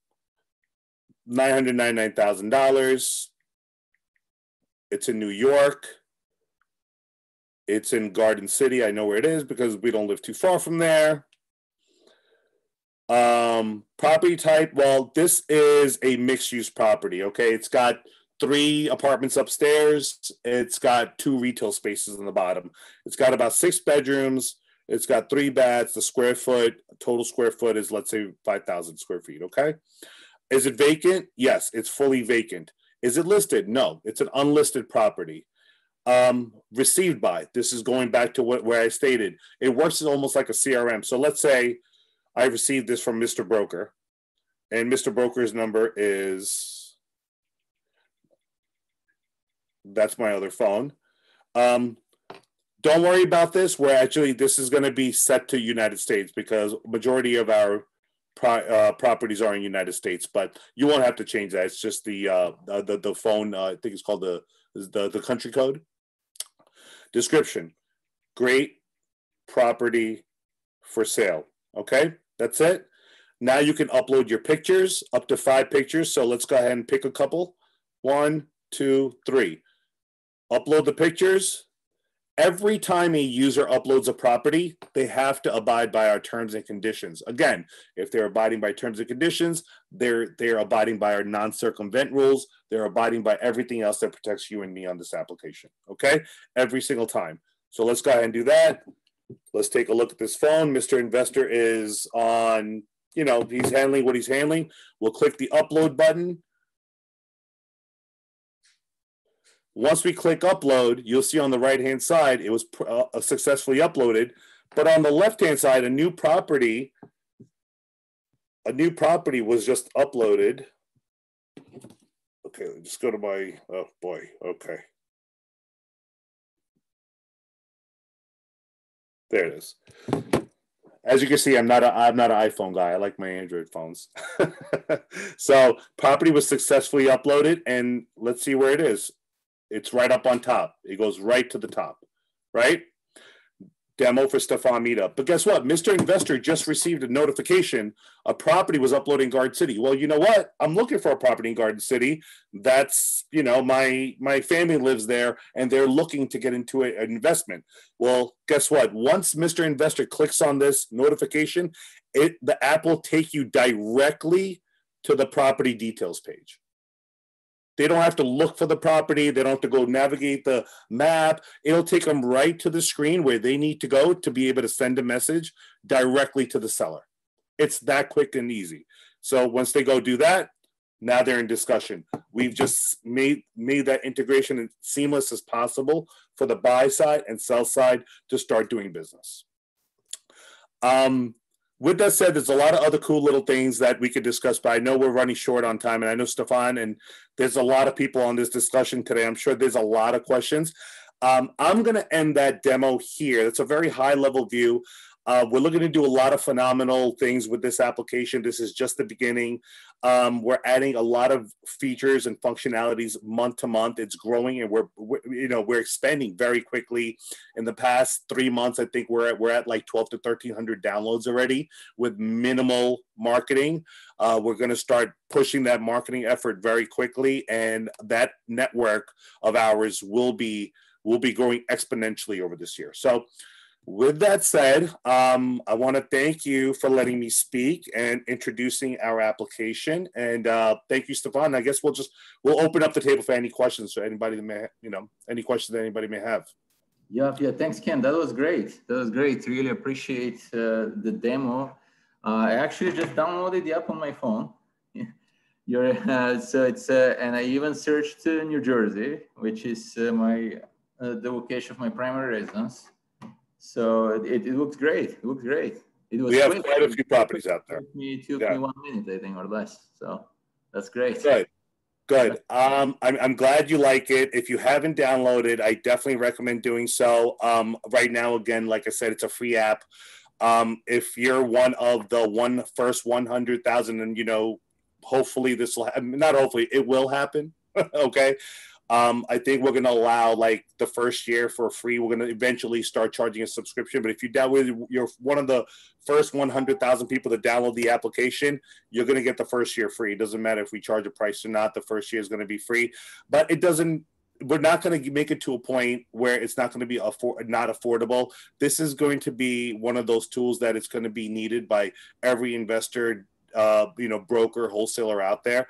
$999,000. It's in New York. It's in Garden City. I know where it is because we don't live too far from there. Property type, well, this is a mixed-use property, okay? It's got 3 apartments upstairs. It's got 2 retail spaces on the bottom. It's got about 6 bedrooms. It's got 3 baths. The total square foot is, let's say, 5,000 square feet, okay? Is it vacant? Yes, it's fully vacant. Is it listed? No, it's an unlisted property. Received by, this is going back to where I stated. It works almost like a CRM. So let's say I received this from Mr. Broker, and Mr. Broker's number is, that's my other phone. Don't worry about this. This is going to be set to United States because majority of our properties are in United States, but you won't have to change that. It's just the phone. I think it's called the country code. Description: great property for sale. Okay, that's it. Now you can upload your pictures, up to 5 pictures. So let's go ahead and pick a couple. 1, 2, 3. Upload the pictures. Every time a user uploads a property, they have to abide by our terms and conditions. Again, if they're abiding by terms and conditions, they're abiding by our non-circumvent rules. They're abiding by everything else that protects you and me on this application, okay? Every single time. So let's go ahead and do that. Let's take a look at this phone. Mr. Investor is on, he's handling what he's handling. We'll click the upload button. Once we click upload, you'll see on the right-hand side, it was successfully uploaded. But on the left-hand side, a new property was just uploaded. Okay, just go to my, oh boy, okay. There it is. As you can see, I'm not an iPhone guy. I like my Android phones. So property was successfully uploaded, and let's see where it is. It's right up on top. It goes right to the top, right? Demo for Stefan Meetup. But guess what? Mr. Investor just received a notification a property was uploaded in Garden City. Well, you know what? I'm looking for a property in Garden City. That's, my family lives there, and they're looking to get into an investment. Well, guess what? Once Mr. Investor clicks on this notification, the app will take you directly to the property details page. They don't have to look for the property. They don't have to go navigate the map. It'll take them right to the screen where they need to go to be able to send a message directly to the seller. It's that quick and easy. So once they go do that, now they're in discussion. We've just made that integration as seamless as possible for the buy side and sell side to start doing business. With that said, there's a lot of other cool little things that we could discuss, but I know we're running short on time, and I know Stefan, and there's a lot of people on this discussion today. I'm sure there's a lot of questions. I'm going to end that demo here. That's a very high-level view. We're looking to do a lot of phenomenal things with this application. This is just the beginning. We're adding a lot of features and functionalities month to month. It's growing, and we're expanding very quickly. In the past 3 months, I think we're at like 12 to 1,300 downloads already with minimal marketing. We're going to start pushing that marketing effort very quickly, and that network of ours will be growing exponentially over this year. So with that said, I want to thank you for letting me speak and introducing our application. And thank you, Stefan. I guess we'll open up the table for any questions. So anybody that may, any questions that anybody may have. Yeah. Thanks, Ken. That was great. Really appreciate the demo. I actually just downloaded the app on my phone. So it's and I even searched New Jersey, which is the location of my primary residence. So it looks great. It looks great. We have quite a few properties out there. It took me 1 minute, I think, or less. So that's great. Good. I'm glad you like it. If you haven't downloaded, I definitely recommend doing so. Right now, again, like I said, it's a free app. If you're one of the first 100,000, and hopefully this will not hopefully it will happen. Okay. I think we're going to allow like the first year for free. We're going to eventually start charging a subscription. But if you're one of the first 100,000 people to download the application, you're going to get the first year free. It doesn't matter if we charge a price or not. The first year is going to be free. But we're not going to make it to a point where it's not going to be not affordable. This is going to be one of those tools that it's going to be needed by every investor, broker, wholesaler out there.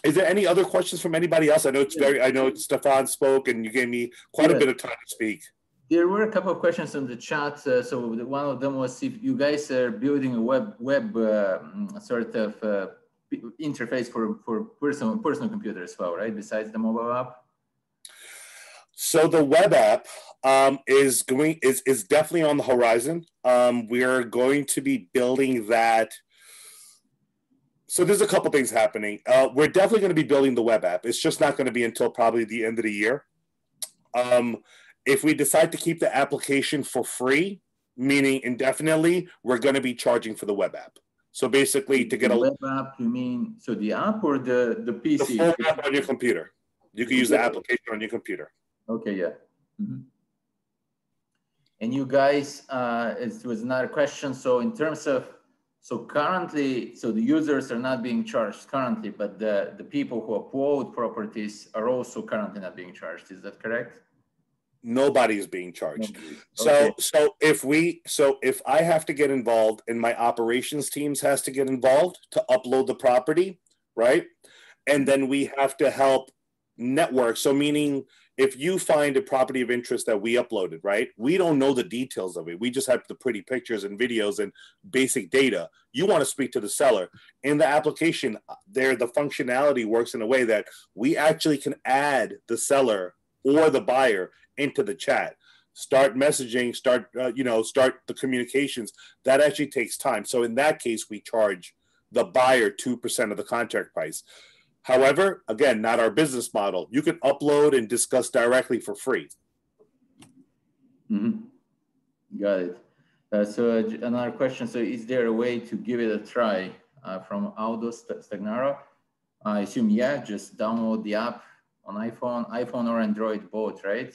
Is there any other questions from anybody else? I know Stefan spoke and you gave me quite a bit of time to speak. There were a couple of questions in the chat. So one of them was if you guys are building a web sort of interface for personal computer as well, right? Besides the mobile app. So the web app is definitely on the horizon. We are going to be building that. So there's a couple things happening. We're definitely going to be building the web app. It's just not going to be until probably the end of the year. If we decide to keep the application for free, meaning indefinitely, we're going to be charging for the web app. So basically to get a web app, you mean, so the app or the PC? The full app on your computer. You can use the application on your computer. Okay, yeah. Mm-hmm. And you guys, it was another question. So in terms of, currently, the users are not being charged currently, but the people who upload properties are also currently not being charged. Is that correct? Nobody is being charged. Okay. So if I have to get involved and my operations teams has to get involved to upload the property, right? And then we have to help network. So meaning if you find a property of interest that we uploaded, right? We don't know the details of it. We just have the pretty pictures and videos and basic data. You want to speak to the seller. In the application, the functionality works in a way that we actually can add the seller or the buyer into the chat. Start messaging, start the communications. That actually takes time. So in that case, we charge the buyer 2% of the contract price. However, again, not our business model. You can upload and discuss directly for free. Mm-hmm. Got it. So another question. So is there a way to give it a try from Aldo Stagnaro? I assume, yeah, just download the app on iPhone or Android both, right?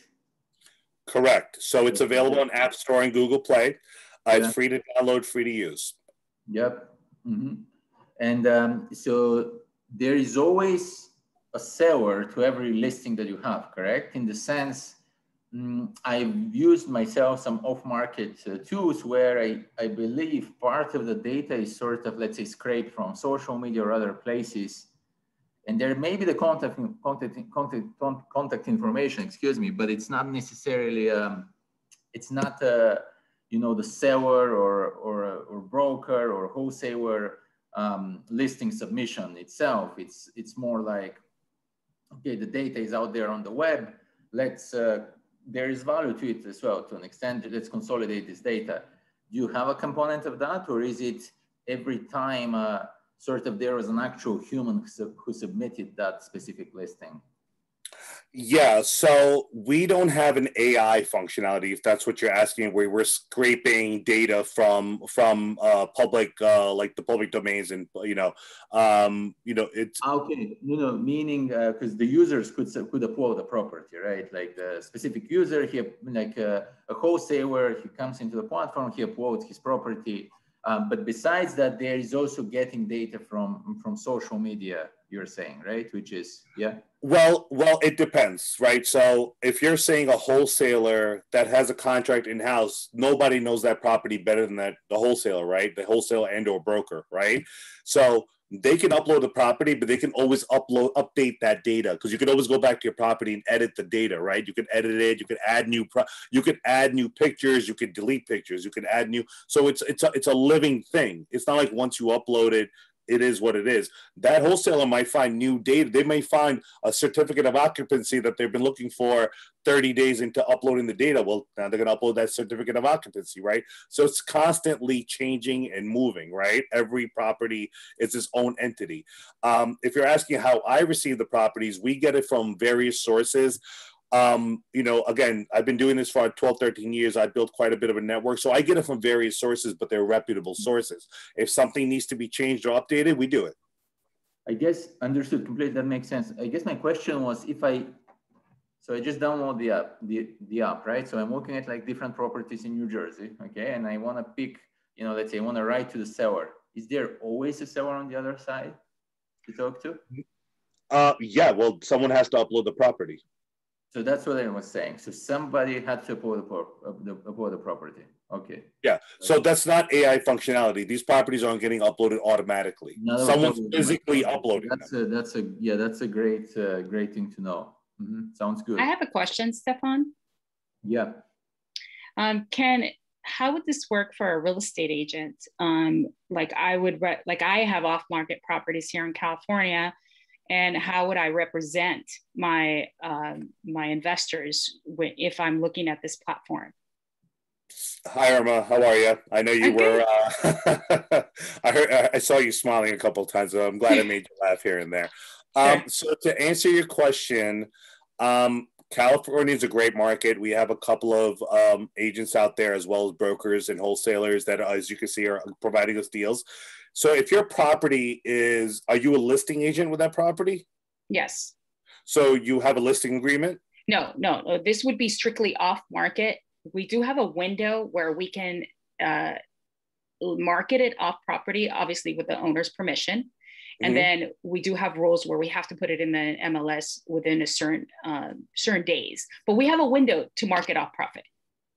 Correct. So it's available on App Store and Google Play. It's free to download, free to use. Yep. Mm-hmm. And so there is always a seller to every listing that you have, correct? In the sense, I've used myself some off-market tools where I believe part of the data is sort of, let's say, scraped from social media or other places. And there may be the contact information, excuse me, but it's not necessarily, it's not, the seller or broker or wholesaler listing submission itself. It's more like, okay, the data is out there on the web. There is value to it as well to an extent. Let's consolidate this data. Do you have a component of that, or is it every time sort of there was an actual human who submitted that specific listing? Yeah, so we don't have an AI functionality, if that's what you're asking, where we're scraping data from public like the public domains, and it's Okay, no, meaning because the users could upload a property, right? Like the specific user, like a wholesaler, he comes into the platform, he uploads his property. But besides that, there is also getting data from social media, you're saying, right? Which is, yeah. Well, it depends, right? So if you're saying a wholesaler that has a contract in-house, nobody knows that property better than the wholesaler, right? The wholesaler and or broker, right? So they can upload the property, but they can always update that data, because you can always go back to your property and edit the data, right? You can edit it, you can add you can add new pictures, you can delete pictures, you can add new. So it's a living thing. It's not like once you upload it, it is what it is. That wholesaler might find new data. They may find a certificate of occupancy that they've been looking for 30 days into uploading the data. Well, now they're going to upload that certificate of occupancy, right? So it's constantly changing and moving, right? Every property is its own entity. If you're asking how I receive the properties, we get it from various sources. Again, I've been doing this for 12, 13 years. I built quite a bit of a network. So I get it from various sources, but they're reputable sources. If something needs to be changed or updated, we do it. I guess understood completely. That makes sense. I guess my question was so I just download the app, right? So I'm looking at like different properties in New Jersey, okay? And I want to pick, let's say I want to write to the seller. Is there always a seller on the other side to talk to? Yeah, well, someone has to upload the property. So that's what I was saying. So somebody had to upload the property. Okay. Yeah. So that's not AI functionality. These properties aren't getting uploaded automatically. Someone's physically uploading them. That's a great thing to know. Sounds good. I have a question, Stefan. Yeah. How would this work for a real estate agent? Like I have off-market properties here in California. And how would I represent my investors if I'm looking at this platform? Hi, Irma. How are you? I know you were. I saw you smiling a couple of times, so I'm glad I made you laugh here and there. Sure. So to answer your question, California is a great market. We have a couple of agents out there, as well as brokers and wholesalers that, as you can see, are providing us deals. So if your property are you a listing agent with that property? Yes. So you have a listing agreement? No. This would be strictly off market. We do have a window where we can market it off property, obviously with the owner's permission. And then we do have rules where we have to put it in the MLS within a certain days. But we have a window to market off market.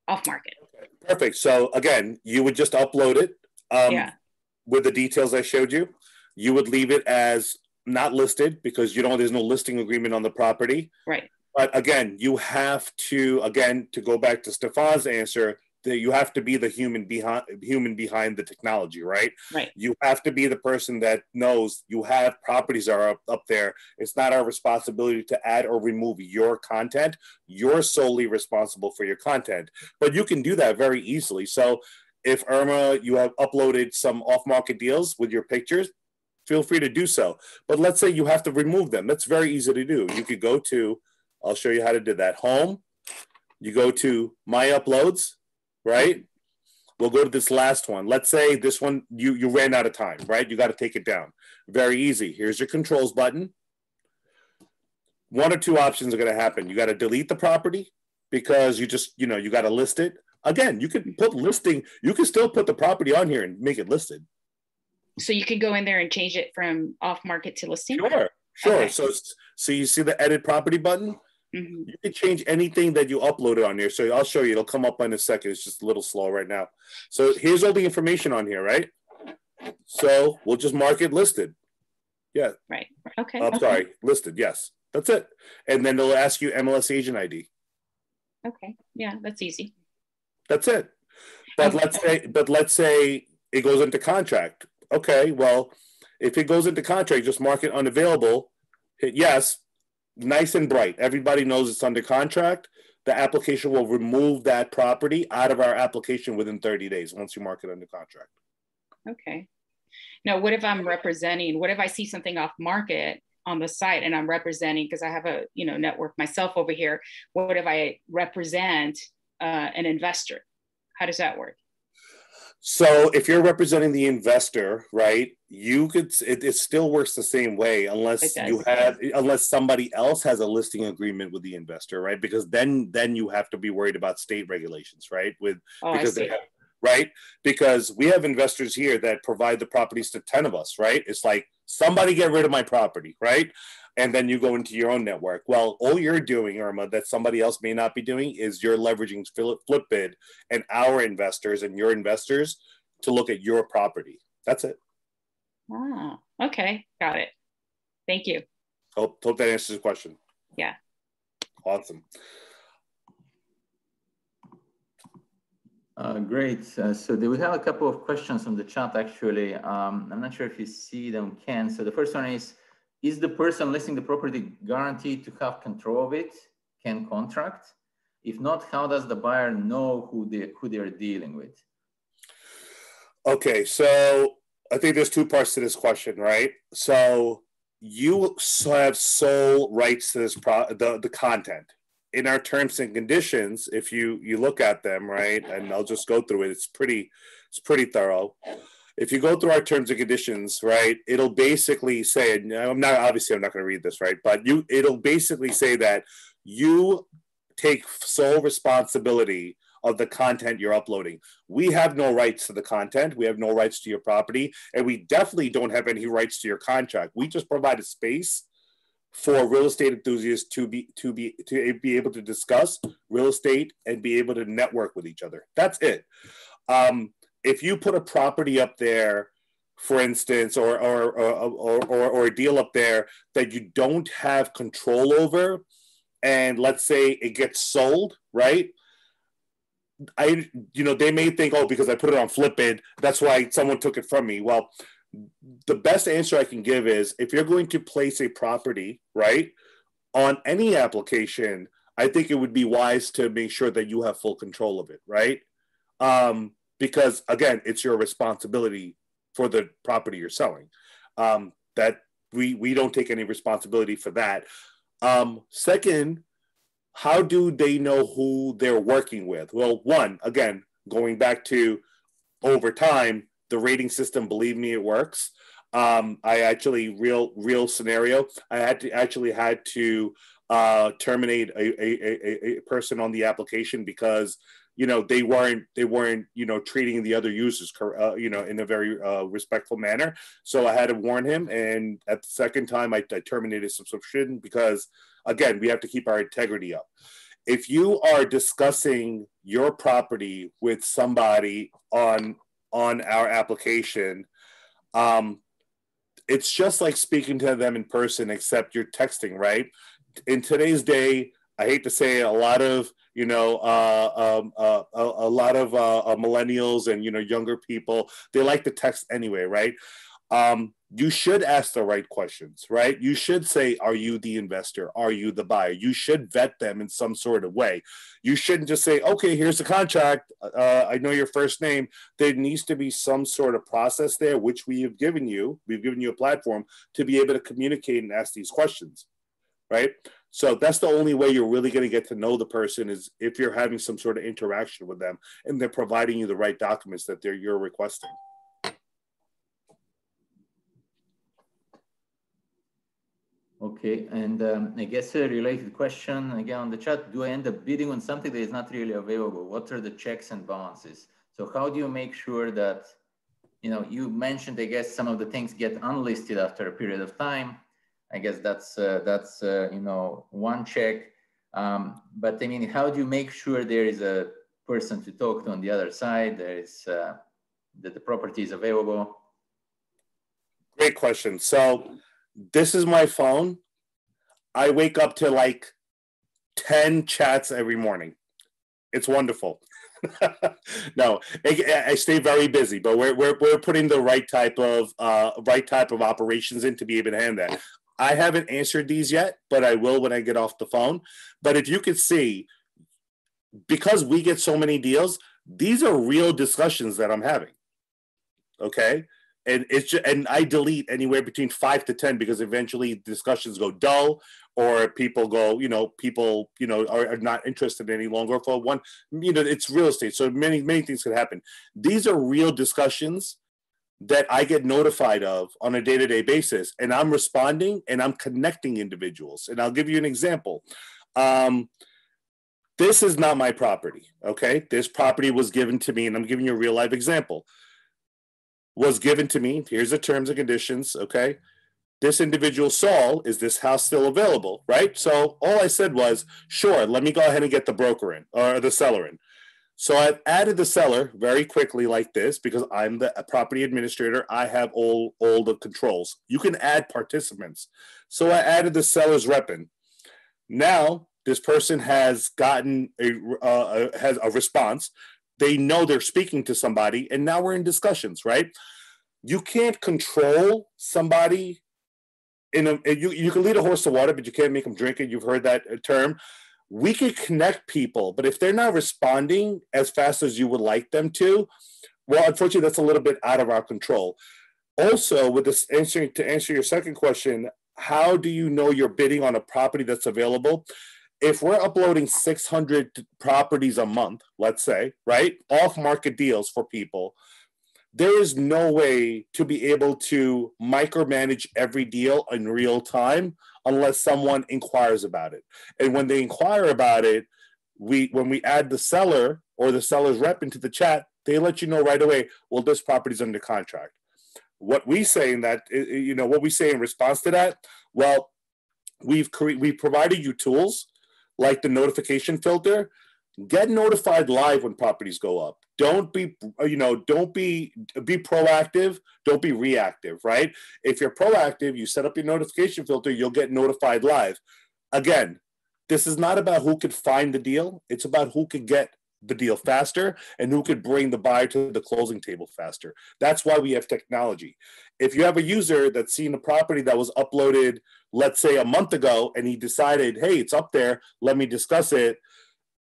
Okay, perfect. So again, you would just upload it. With the details I showed you. You would leave it as not listed because there's no listing agreement on the property. Right. But again, you have to go back to Stefan's answer, that you have to be the human behind the technology, right? Right. You have to be the person that knows you have properties that are up there. It's not our responsibility to add or remove your content. You're solely responsible for your content, but you can do that very easily. So if Irma, you have uploaded some off-market deals with your pictures, feel free to do so. But let's say you have to remove them. That's very easy to do. You could go to, I'll show you how to do that. Home, you go to My Uploads, right? We'll go to this last one. Let's say this one, you ran out of time, right? You got to take it down. Very easy. Here's your controls button. One or two options are going to happen. You got to delete the property because you got to list it. Again, you can put listing, you can still put the property on here and make it listed. So you can go in there and change it from off market to listing? Sure. Okay. So you see the edit property button? You can change anything that you uploaded on here. So I'll show you, it'll come up in a second. It's just a little slow right now. So here's all the information on here, right? So we'll just mark it listed. Yeah. Right. Okay. Sorry, listed. Yes. That's it. And then they'll ask you MLS agent ID. Okay. Yeah, that's easy. That's it. But let's say it goes into contract. Okay, well, if it goes into contract, just mark it unavailable, hit yes, nice and bright. Everybody knows it's under contract. The application will remove that property out of our application within 30 days once you mark it under contract. Okay. Now, what if I'm what if I see something off market on the site and I'm representing, because I have a, you know, network myself over here. What if I represent an investor? How does that work? So if you're representing the investor, right, you could, it still works the same way unless unless somebody else has a listing agreement with the investor, right? Because then you have to be worried about state regulations, right? Because they have, right? Because we have investors here that provide the properties to 10 of us, right? It's like, somebody get rid of my property, right? And then you go into your own network. Well, all you're doing, Irma, that somebody else may not be doing, is you're leveraging Flipbid and our investors and your investors to look at your property. That's it. Ah, okay. Got it. Thank you. Hope that answers the question. Yeah. Awesome. Great. So we have a couple of questions from the chat, actually. I'm not sure if you see them, Ken. So the first one is the person listing the property guaranteed to have control of it, can contract? If not, how does the buyer know who they're dealing with? Okay, so I think there's two parts to this question, right? So you have sole rights to this the content. In our terms and conditions, if you look at them, right, and I'll just go through it, it's pretty thorough. If you go through our terms and conditions, right, it'll basically say, I'm not going to read this, right, but it'll basically say that you take sole responsibility of the content you're uploading. We have no rights to the content. We have no rights to your property, and we definitely don't have any rights to your contract. We just provide a space for real estate enthusiasts to be able to discuss real estate and be able to network with each other. That's it. If you put a property up there, for instance, or a deal up there that you don't have control over, and let's say it gets sold, right? They may think, oh, because I put it on Flipbid, that's why someone took it from me. Well, the best answer I can give is, if you're going to place a property, right, on any application, I think it would be wise to make sure that you have full control of it, right? Because again, it's your responsibility for the property you're selling. That we don't take any responsibility for that. Second, how do they know who they're working with? Well, one, again, going back to over time, the rating system, believe me, it works. I actually, real scenario, I had to terminate a person on the application because they weren't treating the other users in a very respectful manner. So I had to warn him, and at the second time I terminated subscription because, again, we have to keep our integrity up. If you are discussing your property with somebody on our application, it's just like speaking to them in person, except you're texting, right? In today's day, I hate to say it, a lot of millennials and younger people, they like to text anyway, right? You should ask the right questions, right? You should say, are you the investor? Are you the buyer? You should vet them in some sort of way. You shouldn't just say, okay, here's the contract. I know your first name. There needs to be some sort of process there, which we have given you. We've given you a platform to be able to communicate and ask these questions, right? So that's the only way you're really going to get to know the person, is if you're having some sort of interaction with them and they're providing you the right documents that you're requesting. Okay, and I guess a related question again on the chat: do I end up bidding on something that is not really available? What are the checks and balances? So how do you make sure that, you mentioned, I guess, some of the things get unlisted after a period of time. I guess that's one check. But I mean, how do you make sure there is a person to talk to on the other side? There is that the property is available. Great question. So this is my phone. I wake up to like 10 chats every morning. It's wonderful. No, I stay very busy, but we're putting the right type of operations in to be able to handle that. I haven't answered these yet, but I will when I get off the phone. But if you could see, because we get so many deals, these are real discussions that I'm having. Okay. And it's just, and I delete anywhere between 5 to 10 because eventually discussions go dull, or people go, are not interested any longer for one, it's real estate. So many things could happen. These are real discussions that I get notified of on a day-to-day basis, and I'm responding and I'm connecting individuals. And I'll give you an example. This is not my property, okay? This property was given to me, and I'm giving you a real life example. Was given to me, here's the terms and conditions, okay? This individual, Saul, is this house still available, right? So all I said was, sure, let me go ahead and get the broker in, or the seller in. So I've added the seller very quickly like this because I'm the property administrator. I have all the controls. You can add participants. So I added the seller's rep in. Now, this person has gotten has a response. They know they're speaking to somebody, and now we're in discussions, right? You can't control somebody. You can lead a horse to water, but you can't make them drink it. You've heard that term. We can connect people, but if they're not responding as fast as you would like them to, well, unfortunately, that's a little bit out of our control. Also, with this to answer your second question, how do you know you're bidding on a property that's available? If we're uploading 600 properties a month, let's say, right, off-market deals for people, there is no way to be able to micromanage every deal in real time unless someone inquires about it. And when they inquire about it, when we add the seller or the seller's rep into the chat, they let you know right away, well, this property's under contract. What we say in that, what we say in response to that, well, we've provided you tools like the notification filter. Get notified live when properties go up. Don't be proactive. Don't be reactive, right? If you're proactive, you set up your notification filter, you'll get notified live. Again, this is not about who could find the deal. It's about who could get the deal faster and who could bring the buyer to the closing table faster. That's why we have technology. If you have a user that's seen a property that was uploaded, let's say a month ago, and he decided, hey, it's up there, let me discuss it,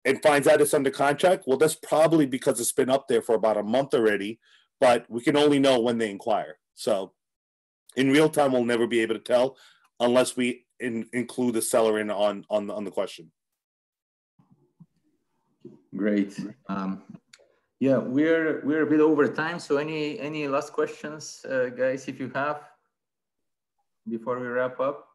and finds out it's under contract, well, that's probably because it's been up there for about a month already, but we can only know when they inquire. So in real time, we'll never be able to tell unless we include the seller in on the question. Great. Yeah, we're a bit over time. So any last questions, guys, if you have, before we wrap up?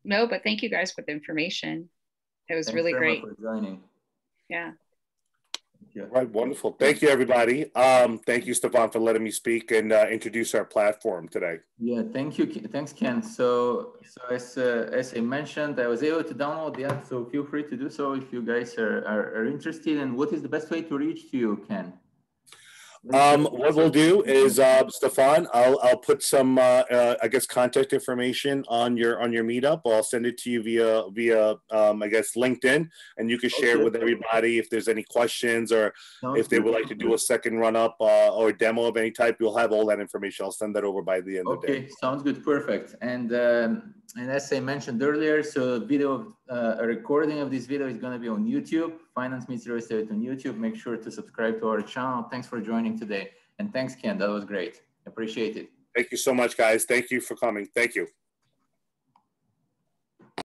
No, but thank you guys for the information. It was really great. Thanks very much for joining. Yeah. Right, wonderful. Thank you, everybody. Thank you, Stefan, for letting me speak and introduce our platform today. Yeah, thank you. Thanks, Ken. So as I mentioned, I was able to download the app, so feel free to do so if you guys are interested. And what is the best way to reach to you, Ken? What we'll do is, Stefan, I'll put some, I guess, contact information on your meetup. I'll send it to you via I guess, LinkedIn, and you can share it with everybody if there's any questions or if they would like to do a second run up or a demo of any type. You'll have all that information. I'll send that over by the end of the day. Okay, sounds good, perfect. And as I mentioned earlier, so a recording of this video is going to be on YouTube. Finance Meets Real Estate on YouTube. Make sure to subscribe to our channel. Thanks for joining today. And thanks, Ken. That was great. Appreciate it. Thank you so much, guys. Thank you for coming. Thank you.